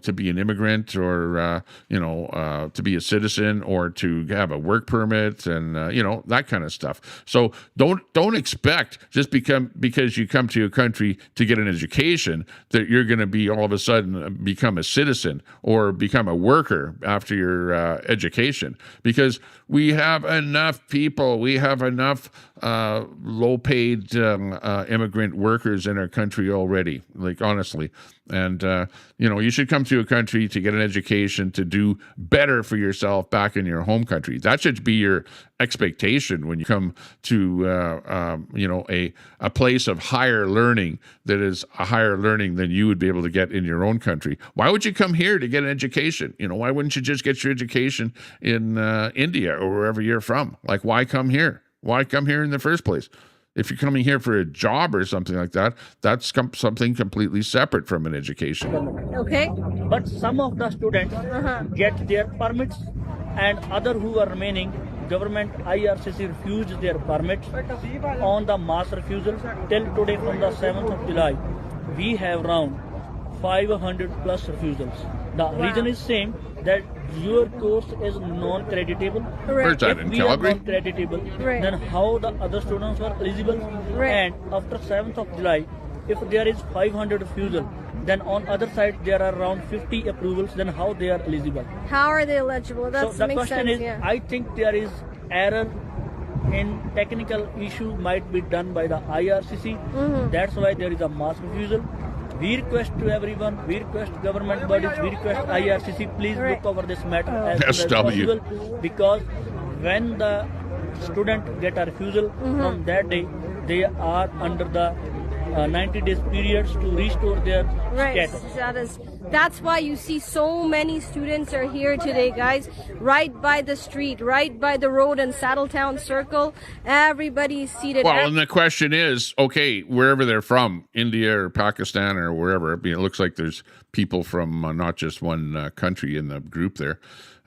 to be an immigrant or to be a citizen or to have a work permit and that kind of stuff. So don't expect just because you come to a country to get an education that you're going to be all of a sudden become a citizen or become a worker after your education, because we have enough people, we have enough low-paid immigrant workers in our country already, like honestly. And, you should come to a country to get an education, to do better for yourself back in your home country. That should be your expectation when you come to, a place of higher learning that is a higher learning than you would be able to get in your own country. Why would you come here to get an education? Why wouldn't you just get your education in India or wherever you're from? Like, why come here? Why come here in the first place? If you're coming here for a job or something like that, that's something completely separate from an education. Okay. But some of the students get their permits, and other who are remaining, government IRCC refused their permits on the mass refusal. Till today, from the 7th of July, we have around 500 plus refusals. The reason is same, that your course is non-creditable. Where's that, in Calgary? If we are non-creditable, then how the other students are eligible? And after 7th of July, if there is 500 refusal, then on other side there are around 50 approvals, then how they are eligible? How are they eligible? That So the makes question sense. is, I think there is error in technical issue might be done by the IRCC. That's why there is a mass refusal. We request to everyone, we request government bodies, we request IRCC, please look over this matter as soon as SW. possible, because when the student get a refusal from that day, they are under the 90 days periods to restore their status. That's why you see so many students are here today, guys. Right by the street, right by the road in Saddletown Circle. Everybody's seated. Well, and the question is, okay, wherever they're from, India or Pakistan or wherever, it looks like there's people from not just one country in the group there.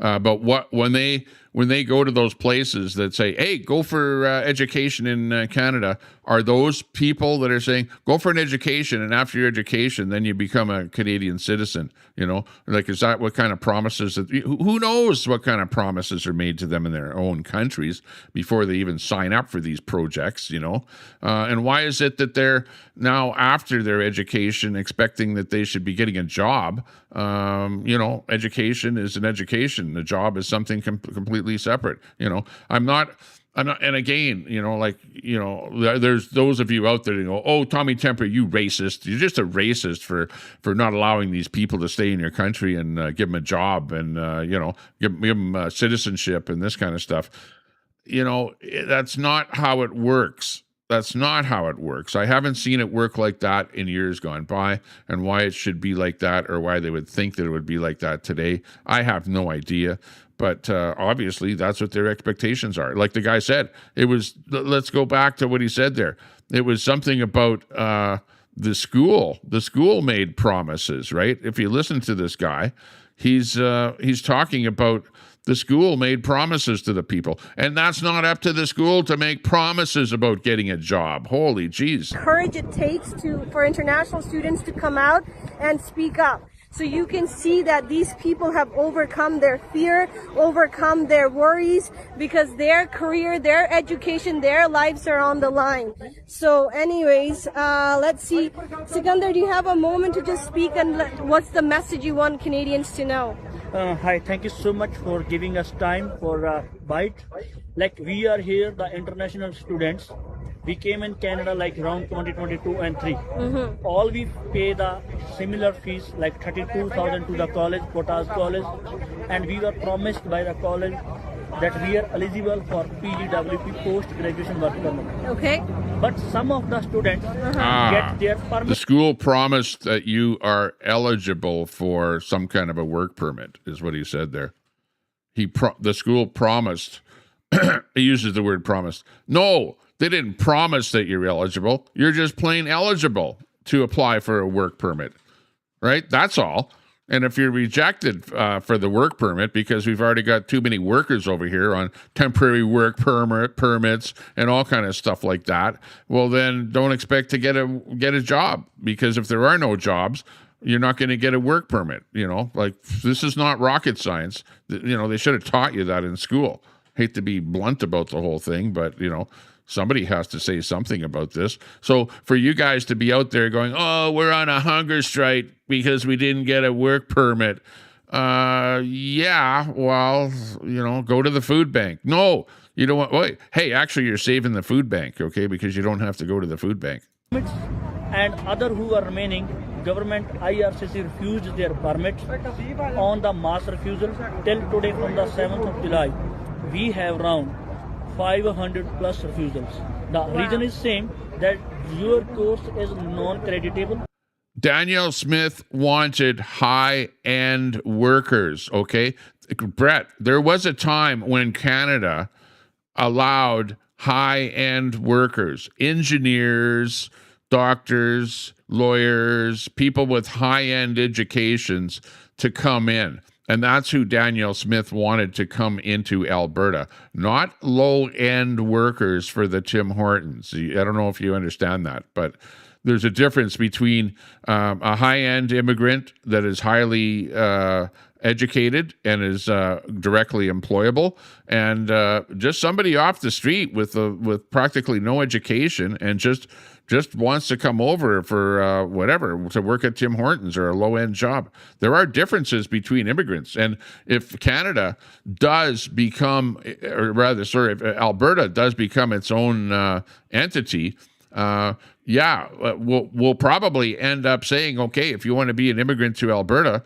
But when they go to those places that say, "Hey, go for education in Canada," are those people that are saying, "Go for an education, and after your education, then you become a Canadian citizen"? You know, like, is that what kind of promises that? Who knows what kind of promises are made to them in their own countries before they even sign up for these projects? You know, and why is it that they're now after their education expecting that they should be getting a job? You know, education is an education. The job is something completely separate. You know, I'm not, and again, you know, like, you know, there's those of you out there that go, "Oh, Tommy Temper, you racist. You're just a racist for not allowing these people to stay in your country and give them a job and, you know, give them citizenship and this kind of stuff." You know, that's not how it works. That's not how it works. I haven't seen it work like that in years gone by, and why it should be like that or why they would think that it would be like that today, I have no idea. But obviously, that's what their expectations are. Like the guy said, it was, let's go back to what he said there. It was something about the school. The school made promises, right? If you listen to this guy, he's talking about the school made promises to the people, and that's not up to the school to make promises about getting a job. Holy jeez. Courage it takes for international students to come out and speak up. So you can see that these people have overcome their fear, overcome their worries, because their career, their education, their lives are on the line. So anyways, let's see. Sikandar, do you have a moment to just speak, and what's the message you want Canadians to know? Hi, thank you so much for giving us time for a bite. Like, we are here, the international students. We came in Canada like around 2022 and 3. All we pay the similar fees, like 32,000 to the college, Quotas college, and we were promised by the college that we are eligible for PGWP, post graduation work permit. Okay. But some of the students get their permit. The school promised that you are eligible for some kind of a work permit, is what he said there. The school promised. He uses the word promised. No, they didn't promise that you're eligible. You're just plain eligible to apply for a work permit, right? That's all. And if you're rejected for the work permit because we've already got too many workers over here on temporary work permits and all kind of stuff like that, well, then don't expect to get a job, because if there are no jobs, you're not going to get a work permit. You know, like, this is not rocket science. You know, they should have taught you that in school. Hate to be blunt about the whole thing, but, you know, somebody has to say something about this. So for you guys to be out there going, "Oh, we're on a hunger strike because we didn't get a work permit." Yeah, well, you know, go to the food bank. No, you don't want, wait, hey, actually, you're saving the food bank, okay, because you don't have to go to the food bank. And other who are remaining, government IRCC refused their permits on the mass refusal. Till today, from the 7th of July, we have around 500 plus refusals. The reason is same, that your course is non-creditable. Danielle Smith wanted high-end workers, okay? Brett, there was a time when Canada allowed high-end workers, engineers, doctors, lawyers, people with high-end educations to come in. And that's who Danielle Smith wanted to come into Alberta, not low-end workers for the Tim Hortons. I don't know if you understand that, but there's a difference between a high-end immigrant that is highly educated and is directly employable, and just somebody off the street with practically no education and just wants to come over for whatever, to work at Tim Hortons or a low-end job. There are differences between immigrants. And if Canada does become, or rather, sorry, if Alberta does become its own entity, we'll probably end up saying, okay, if you want to be an immigrant to Alberta,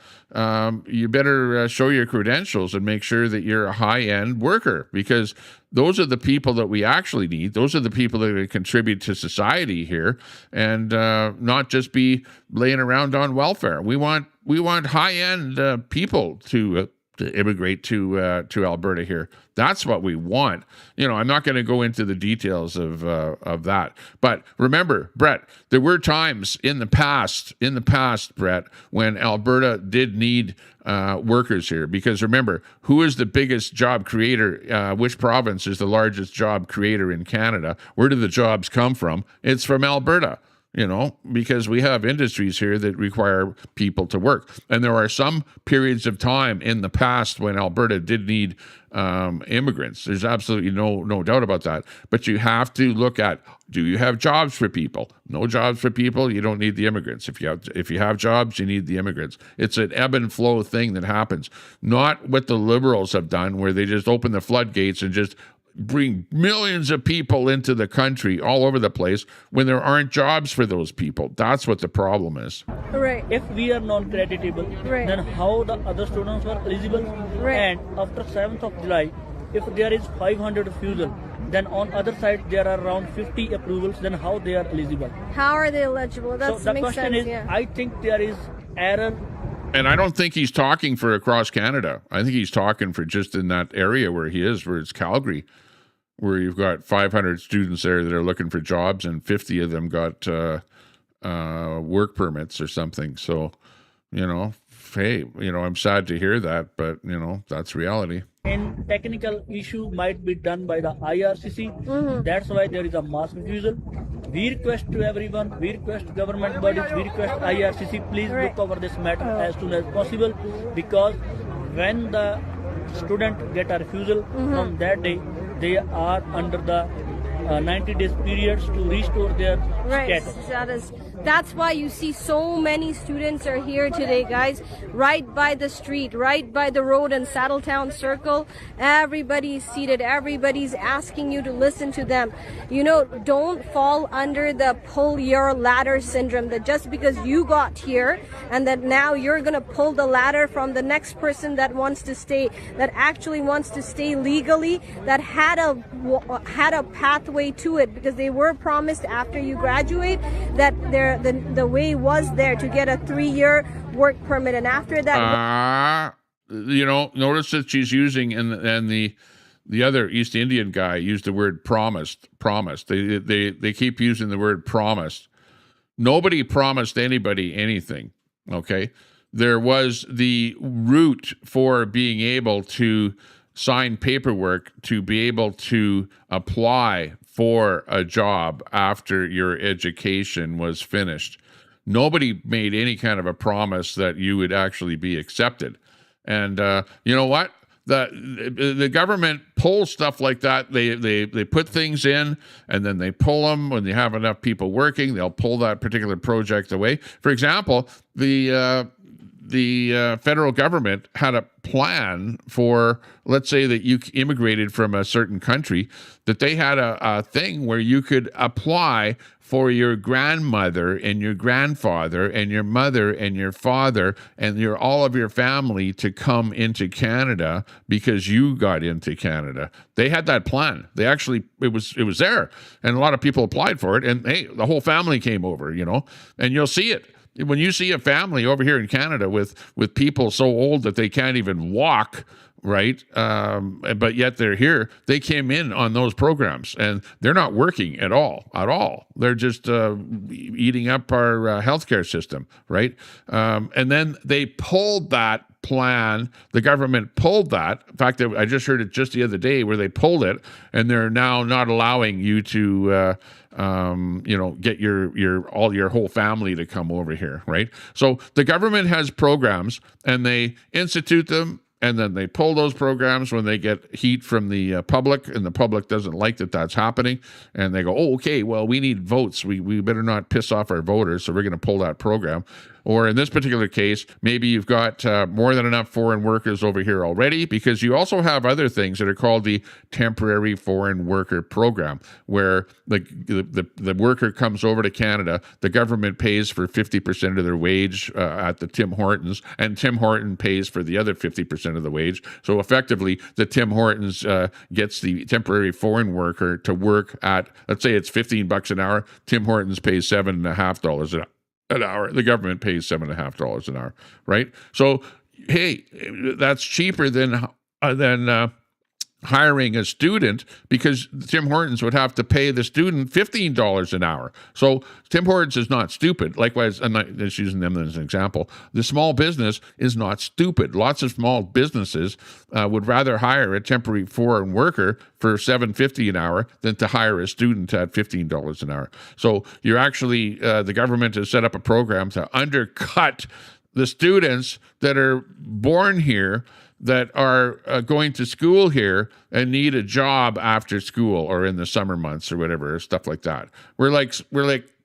you better show your credentials and make sure that you're a high-end worker, because those are the people that we actually need. Those are the people that are going to contribute to society here, and not just be laying around on welfare. We want high-end people to to immigrate to Alberta here. That's what we want. I'm not going to go into the details of that. But remember, Brett, there were times in the past, Brett, when Alberta did need workers here. Because remember, who is the biggest job creator? Which province is the largest job creator in Canada? Where do the jobs come from? It's from Alberta. Because we have industries here that require people to work. And there are some periods of time in the past when Alberta did need immigrants. There's absolutely no doubt about that. But you have to look at, do you have jobs for people? No jobs for people, you don't need the immigrants. If you have jobs, you need the immigrants. It's an ebb and flow thing that happens. Not what the Liberals have done, where they just open the floodgates and just bring millions of people into the country all over the place when there aren't jobs for those people. That's what the problem is. Right. If we are non-creditable, Right. then how the other students were eligible? Right. And after 7th of July, if there is 500 refusal, then on other side there are around 50 approvals, then how they are eligible? How are they eligible? That So the makes question sense. is, Yeah. I think there is error. And I don't think he's talking for across Canada. I think he's talking for just in that area where he is, where it's Calgary, where you've got 500 students there that are looking for jobs and 50 of them got work permits or something. So, hey, I'm sad to hear that, but, that's reality. And technical issue might be done by the IRCC. That's why there is a mass refusal. We request to everyone, we request government bodies, we request IRCC, please look over this matter as soon as possible, because when the student get a refusal from that day, they are under the 90 days periods to restore their Right. status. That's why you see so many students are here today, guys. Right by the street, right by the road in Saddletown Circle. Everybody's seated. Everybody's asking you to listen to them. Don't fall under the pull your ladder syndrome, that just because you got here and that now you're going to pull the ladder from the next person that wants to stay, that actually wants to stay legally, that had a pathway to it, because they were promised after you graduate that the way was there to get a 3-year work permit, and after that notice that she's using, and the other East Indian guy used the word promised. They keep using the word promised. Nobody promised anybody anything. Okay, there was the route for being able to sign paperwork to be able to apply for a job after your education was finished. Nobody made any kind of a promise that you would actually be accepted. And you know what? The government pulls stuff like that. They put things in, and then they pull them when they have enough people working. They'll pull that particular project away. For example, the federal government had a plan for, let's say that you immigrated from a certain country, that they had a thing where you could apply for your grandmother and your grandfather and your mother and your father and all of your family to come into Canada because you got into Canada. They had that plan. They actually, it was there, and a lot of people applied for it, and hey, the whole family came over, and you'll see it. When you see a family over here in Canada with people so old that they can't even walk, right? But yet they're here. They came in on those programs, and they're not working at all. They're just eating up our healthcare system, right? And then they pulled that plan. The government pulled that. In fact, I just heard it just the other day where they pulled it, and they're now not allowing you to get your whole family to come over here, right? So the government has programs, and they institute them, and then they pull those programs when they get heat from the public, and the public doesn't like that that's happening, and they go, oh, okay, well, we need votes. We better not piss off our voters, so we're going to pull that program. Or in this particular case, maybe you've got more than enough foreign workers over here already, because you also have other things that are called the temporary foreign worker program, where the worker comes over to Canada, the government pays for 50% of their wage at the Tim Hortons, and Tim Horton pays for the other 50% of the wage. So effectively, the Tim Hortons gets the temporary foreign worker to work at, let's say it's $15 an hour. Tim Hortons pays $7.50 an hour. The government pays $7.50 an hour, right? So hey, that's cheaper than hiring a student, because Tim Hortons would have to pay the student $15 an hour. So Tim Hortons is not stupid. Likewise, I'm not just using them as an example. The small business is not stupid. Lots of small businesses would rather hire a temporary foreign worker for $7.50 an hour than to hire a student at $15 an hour. So you're actually, the government has set up a program to undercut the students that are born here, that are going to school here and need a job after school or in the summer months or whatever, stuff like that. We're like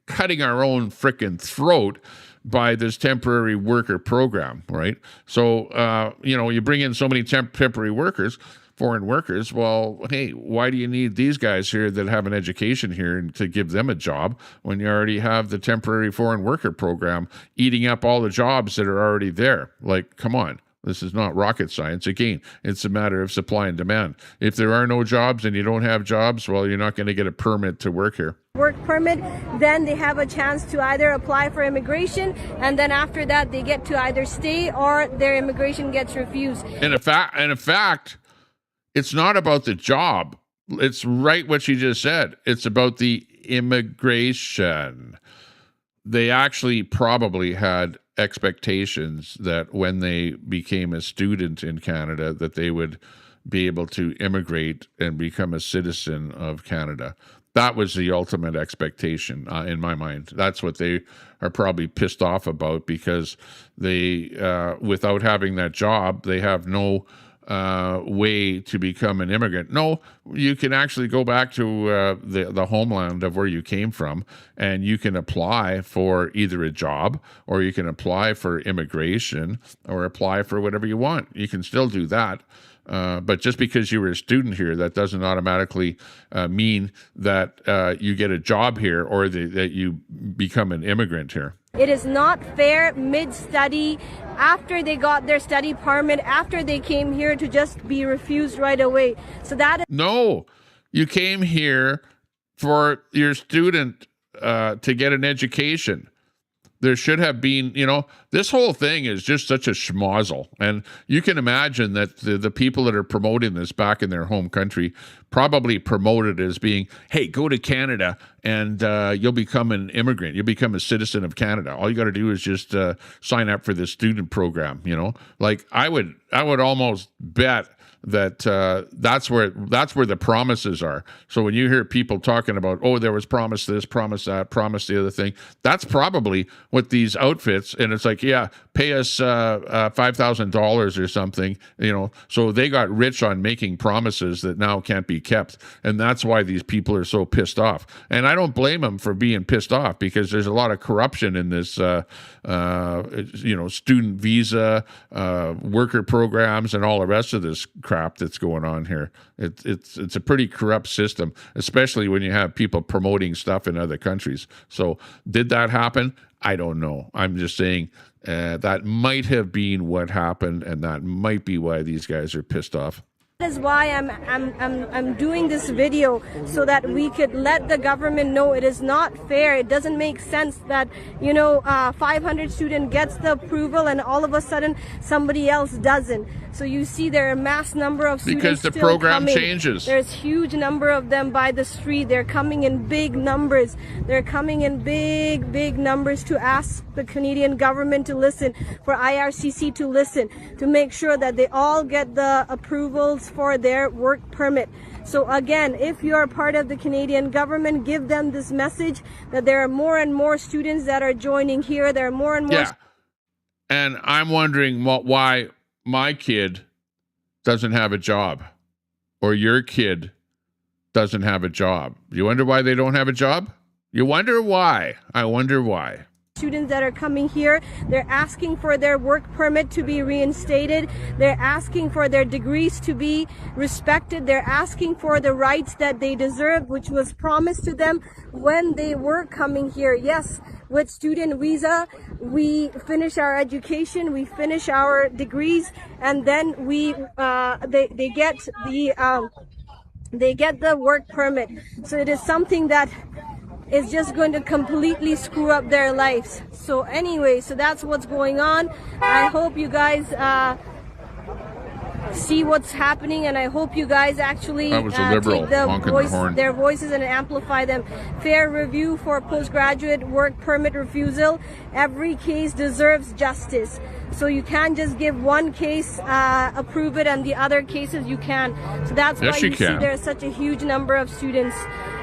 cutting our own frickin' throat by this temporary worker program, right? So, you bring in so many temporary workers, foreign workers. Well, hey, why do you need these guys here that have an education here to give them a job when you already have the temporary foreign worker program eating up all the jobs that are already there? Like, come on. This is not rocket science. Again, it's a matter of supply and demand. If there are no jobs and you don't have jobs, well, you're not going to get a permit to work here. Work permit, then they have a chance to either apply for immigration, and then after that they get to either stay or their immigration gets refused. In fact, it's not about the job. It's right what you just said. It's about the immigration. They actually probably had expectations that when they became a student in Canada, that they would be able to immigrate and become a citizen of Canada. That was the ultimate expectation in my mind. That's what they are probably pissed off about, because they, without having that job, they have no way to become an immigrant. No, you can actually go back to the homeland of where you came from, and you can apply for either a job, or you can apply for immigration, or apply for whatever you want. You can still do that. But just because you were a student here, that doesn't automatically mean that you get a job here, or that you become an immigrant here. It is not fair mid-study, after they got their study permit, after they came here, to just be refused right away. So that is— No, you came here for your student to get an education. There should have been, this whole thing is just such a schmozzle. And you can imagine that the people that are promoting this back in their home country probably promote it as being, hey, go to Canada and you'll become an immigrant. You'll become a citizen of Canada. All you got to do is just sign up for this student program, Like, I would almost bet that that's where the promises are. So when you hear people talking about, oh, there was promise this, promise that, promise the other thing, that's probably what these outfits, and it's like, yeah, pay us $5,000 or something, so they got rich on making promises that now can't be kept. And that's why these people are so pissed off. And I don't blame them for being pissed off, because there's a lot of corruption in this, student visa, worker programs, and all the rest of this crap that's going on here. It's a pretty corrupt system, especially when you have people promoting stuff in other countries. So did that happen? I don't know. I'm just saying that might have been what happened, and that might be why these guys are pissed off. That is why I'm doing this video, so that we could let the government know it is not fair. It doesn't make sense that 500 student gets the approval and all of a sudden somebody else doesn't. So you see there are a mass number of students because the still program coming. changes. There's huge number of them by the street. They're coming in big numbers. They're coming in big numbers to ask the Canadian government to listen, for IRCC to listen, to make sure that they all get the approvals for their work permit. So again, if you're part of the Canadian government, give them this message that there are more and more students that are joining here. There are more and more. Yeah. And I'm wondering why my kid doesn't have a job, or your kid doesn't have a job. You wonder why they don't have a job? You wonder why. I wonder why. Students that are coming here, they're asking for their work permit to be reinstated. They're asking for their degrees to be respected. They're asking for the rights that they deserve, which was promised to them when they were coming here. Yes, with student visa, we finish our education, we finish our degrees, and then they get the work permit. So it is something that is just going to completely screw up their lives. So anyway, so that's what's going on. I hope you guys see what's happening, and I hope you guys actually That was a liberal take the honking the horn. their voices and amplify them. Fair review for postgraduate work permit refusal. Every case deserves justice. So you can't just give one case, approve it, and the other cases you can. So that's Yes, why you you see can. there's such a huge number of students.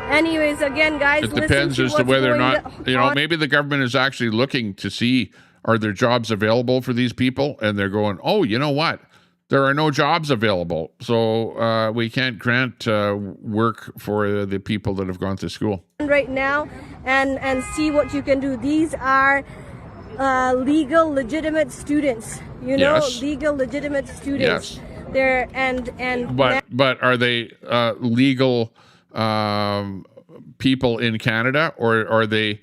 Anyways, again, guys, It listen depends to as to what's whether or going not, you know, on. maybe the government is actually looking to see, are there jobs available for these people? And they're going, oh, you know what? There are no jobs available. So we can't grant work for the people that have gone to school. right now, and see what you can do. These are legal, legitimate students. You know, Yes. legal, legitimate students. Yes. They're and But are they legal people in Canada, or are they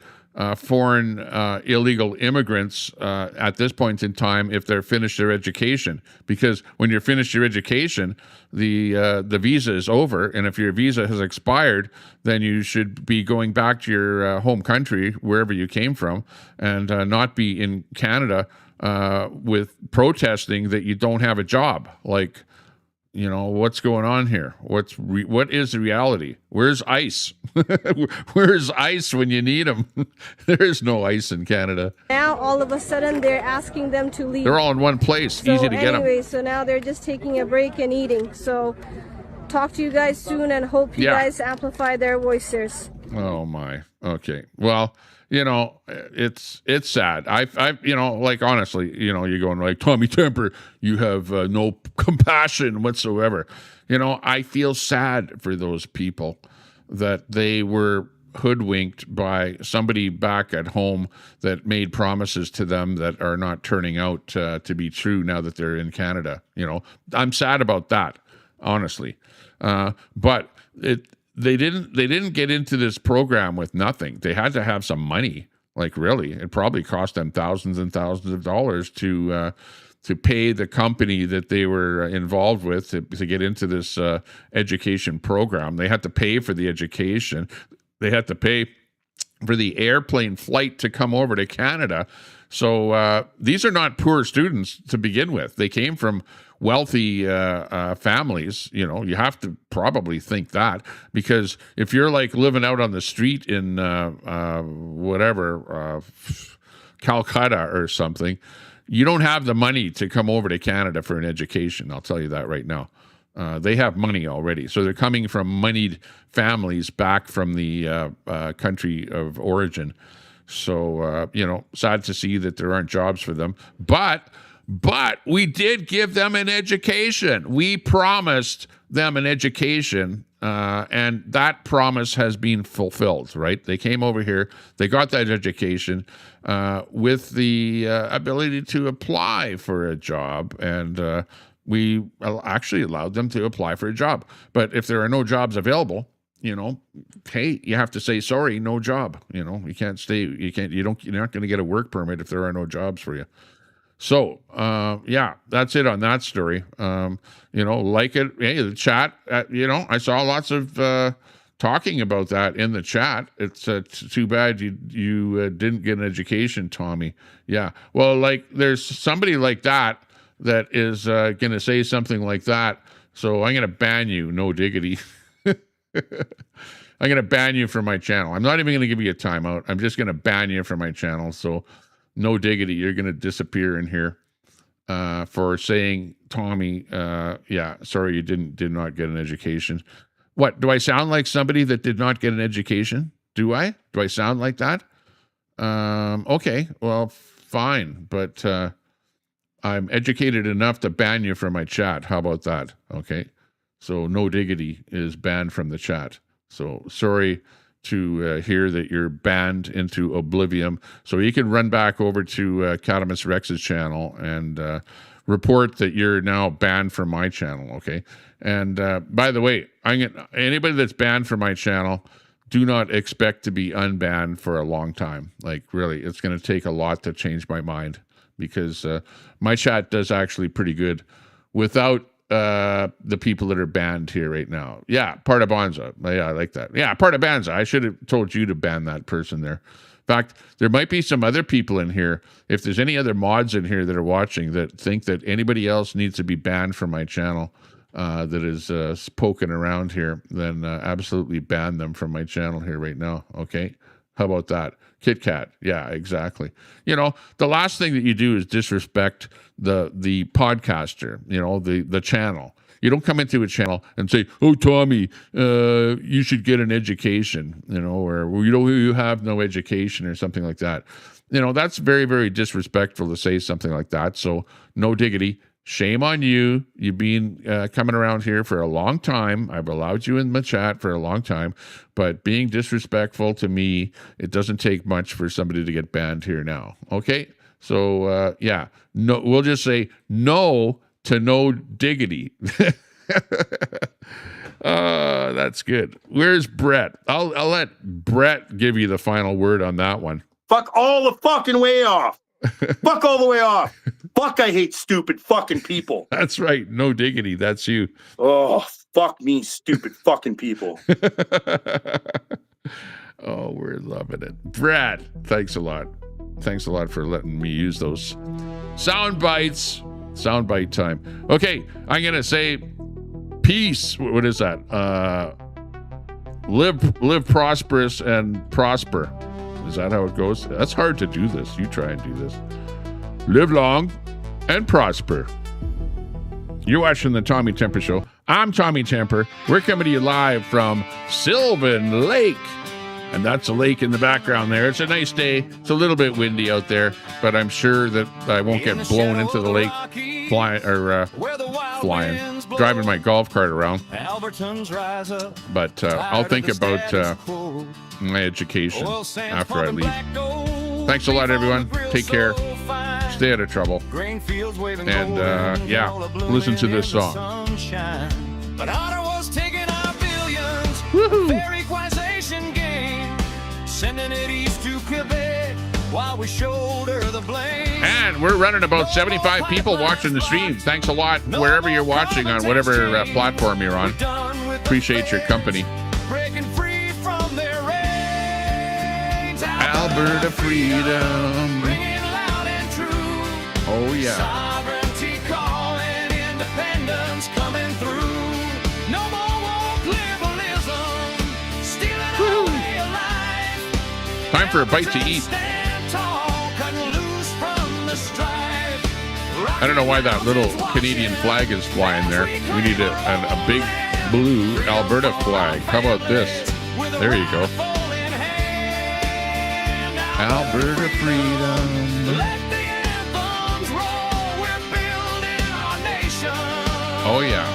foreign illegal immigrants at this point in time if they're finished their education? Because when you're finished your education, the visa is over, and if your visa has expired, then you should be going back to your home country, wherever you came from, and not be in Canada with protesting that you don't have a job. Like, you know, what's going on here? What is the reality? Where's ICE? Where's ICE when you need them? There is no ICE in Canada. now all of a sudden they're asking them to leave. They're all in one place. So Easy to get them. anyway, so now they're just taking a break and eating. So talk to you guys soon, and hope you Yeah. guys amplify their voices. Oh my. Okay. Well, you know, it's sad. I you know, like, honestly, you know, you're going like, Tommy Temper, you have no compassion whatsoever. You know, I feel sad for those people that they were hoodwinked by somebody back at home that made promises to them that are not turning out to be true now that they're in Canada. You know, I'm sad about that, honestly. But they didn't get into this program with nothing. They had to have some money. Like, really, it probably cost them thousands and thousands of dollars to pay the company that they were involved with to get into this education program. They had to pay for the education. They had to pay for the airplane flight to come over to Canada. So these are not poor students to begin with. They came from wealthy families. You know, you have to probably think that, because if you're like living out on the street in Calcutta or something, you don't have the money to come over to Canada for an education. I'll tell you that right now. They have money already. So they're coming from moneyed families back from the country of origin. So, you know, sad to see that there aren't jobs for them. But we did give them an education. We promised them an education, and that promise has been fulfilled, right? They came over here, they got that education with the ability to apply for a job, and we actually allowed them to apply for a job. But if there are no jobs available, you know, hey, you have to say, sorry, no job. You know, you can't stay, you're not going to get a work permit if there are no jobs for you. So, yeah, that's it on that story. You know, like it, hey, the chat, you know, I saw lots of talking about that in the chat. It's too bad you didn't get an education, Tommy. Yeah, well, like, there's somebody like that is going to say something like that. So I'm going to ban you, no diggity. I'm going to ban you from my channel. I'm not even going to give you a timeout. I'm just going to ban you from my channel. So no diggity, you're going to disappear in here for saying, Tommy, yeah, sorry, you did not get an education. What, do I sound like somebody that did not get an education? Do I sound like that? Okay, well, fine, but I'm educated enough to ban you from my chat. How about that? Okay, so no diggity is banned from the chat. So sorry to hear that you're banned into oblivion. So you can run back over to Catamus Rex's channel and report that you're now banned from my channel, okay? And by the way, anybody that's banned from my channel, do not expect to be unbanned for a long time. Like, really, it's going to take a lot to change my mind, because my chat does actually pretty good without the people that are banned here right now. Yeah, part of Bonza. Yeah, I like that. Yeah, part of Banza. I should have told you to ban that person there. In fact, there might be some other people in here. If there's any other mods in here that are watching that think that anybody else needs to be banned from my channel that is poking around here, then absolutely ban them from my channel here right now. Okay? How about that? Kit Kat. Yeah, exactly. You know, the last thing that you do is disrespect the podcaster, you know, the channel. You don't come into a channel and say, "Oh, Tommy, you should get an education," you know, or you have no education or something like that. You know, that's very, very disrespectful to say something like that. So no diggity. Shame on you. You've been coming around here for a long time. I've allowed you in the chat for a long time, but being disrespectful to me, it doesn't take much for somebody to get banned here now. Okay? So, yeah, no, we'll just say no to no diggity. That's good. Where's Brett? I'll let Brett give you the final word on that one. Fuck all the fucking way off. Fuck all the way off. Fuck, I hate stupid fucking people. That's right. No diggity. That's you. Oh, fuck me, stupid fucking people. Oh, we're loving it. Brad, thanks a lot. Thanks a lot for letting me use those sound bites. Sound bite time. Okay, I'm going to say peace. What is that? Live prosperous and prosper. Is that how it goes? That's hard to do this. You try and do this. Live long and prosper. You're watching the Tommy Temper Show. I'm Tommy Temper. We're coming to you live from Sylvan Lake. And that's a lake in the background there. It's a nice day. It's a little bit windy out there, but I'm sure that I won't get blown into the lake flying, driving my golf cart around. But I'll think about my education after I leave. Thanks a lot, everyone. Take care. Stay out of trouble. And yeah, listen to this song. But Ottawa's taking our billions. Fair equalization game. Sending it east to Quebec while we shoulder the blame. And we're running about 75 people watching the stream. Thanks a lot wherever you're watching on whatever platform you're on. Appreciate your company. Breaking free from their reins. Alberta freedom. Ringing loud and true. Oh yeah. Sovereignty calling, independence coming through. No more woke liberalism, stealing our way of life. Time for a bite to eat. Stand tall, cutting loose from the strife. I don't know why that little Canadian flag is flying there. We need a big blue Alberta flag. How about this? There you go. Alberta freedom. Let the anthems roll, we're building our nation. Oh yeah.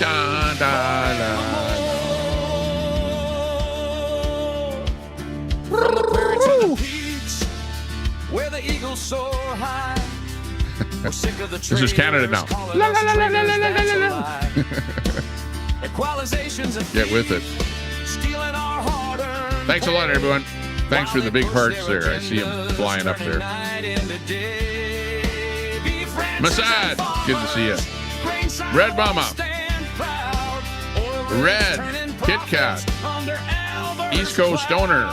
Da da da. From the prairie to the peaks, where the eagles soar high. We're sick of the This is Canada now. Equalization's a Get with it. stealing our hard-earned. Thanks a lot, everyone. Thanks for the big hearts there. I see them flying up there. Masad, good to see you. Red Mama. Red, Kit Kat, East Coast Stoner,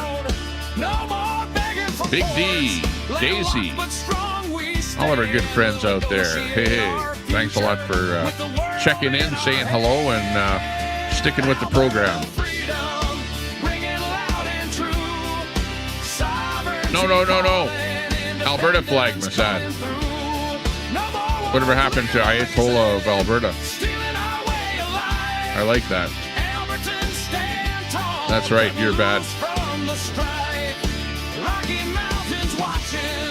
Big D, Daisy, all of our good friends out there. Hey, thanks a lot for checking in, saying hello, and sticking with the program. No. Alberta flag, Masad. Whatever happened to Ayatollah of Alberta? I like that. That's right, you're bad.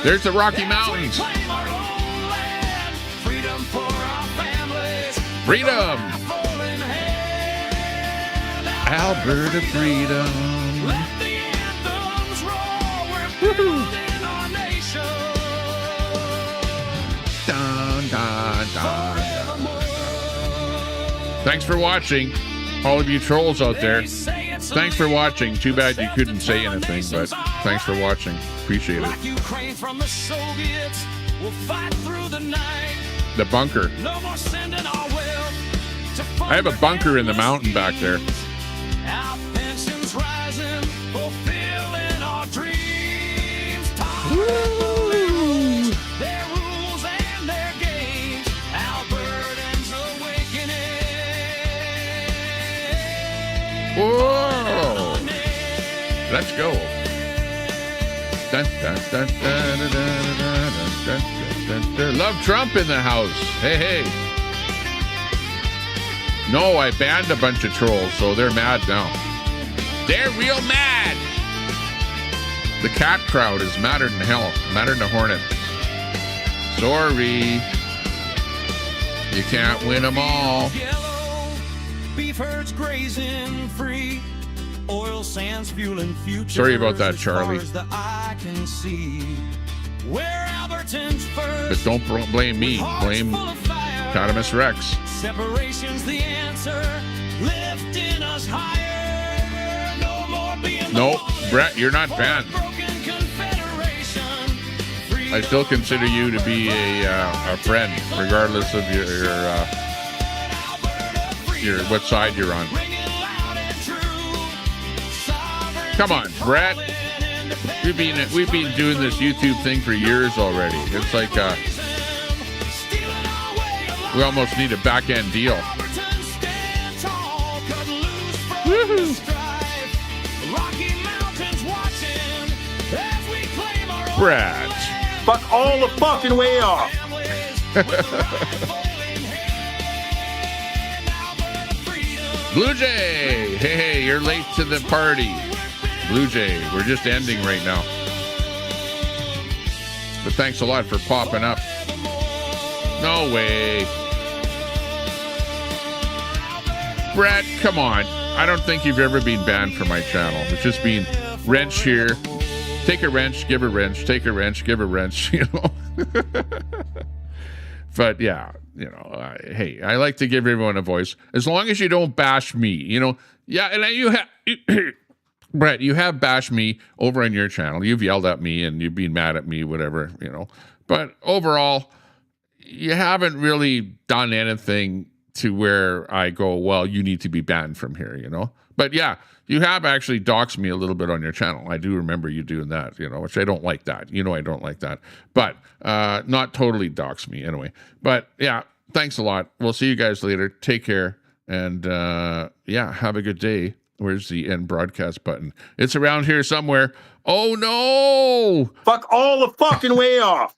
There's the Rocky Mountains. Freedom. Alberta freedom. Woohoo. Dun, dun, dun, dun. Thanks for watching, all of you trolls out there. Thanks for watching. Too bad you couldn't say anything, but thanks for watching. Appreciate it. Ukraine from the Soviets, we'll fight through the night. The bunker. No more sending our wealth to I have a bunker in the mountain back there. Our pensions rising, fulfilling our dreams. Tolerant their rules and their games. Albertans awakening. Whoa! Let's go. Dun, dun, dun, dun, dun, dun, dun, dun, dun, dun. Love Trump in the house. Hey, hey. No, I banned a bunch of trolls, so they're mad now. They're real mad. The cat crowd is madder than hell, madder than a hornet. Sorry. You can't win them all. Yellow, beef herds grazing free. Oil sands fueling future. Sorry about that, Charlie. As far as the eye can see. Where Albertans first. But don't blame me. Blame Catamus Rex. Separation's the answer, lifting us higher. No more being No, Brett, you're not banned. I still consider you to be a friend, regardless of your what side you're on. Come on, Brett. We've been doing this YouTube thing for years already. It's like we almost need a back end deal. Woohoo! Brett. Fuck all the fucking way off. Blue Jay. Hey, you're late to the party. Blue Jay, we're just ending right now. But thanks a lot for popping up. No way. Brett, come on. I don't think you've ever been banned from my channel. It's just been wrench here. Take a wrench, give a wrench, take a wrench, give a wrench, you know. But yeah, you know, hey, I like to give everyone a voice. As long as you don't bash me, you know. Yeah, and you have... Brett, you have bashed me over on your channel. You've yelled at me and you've been mad at me, whatever, you know. But overall, you haven't really done anything to where I go, well, you need to be banned from here, you know. But yeah, you have actually doxed me a little bit on your channel. I do remember you doing that, you know, which I don't like that. You know I don't like that. But not totally dox me anyway. But yeah, thanks a lot. We'll see you guys later. Take care. And yeah, have a good day. Where's the end broadcast button? It's around here somewhere. Oh, no. Fuck all the fucking way off.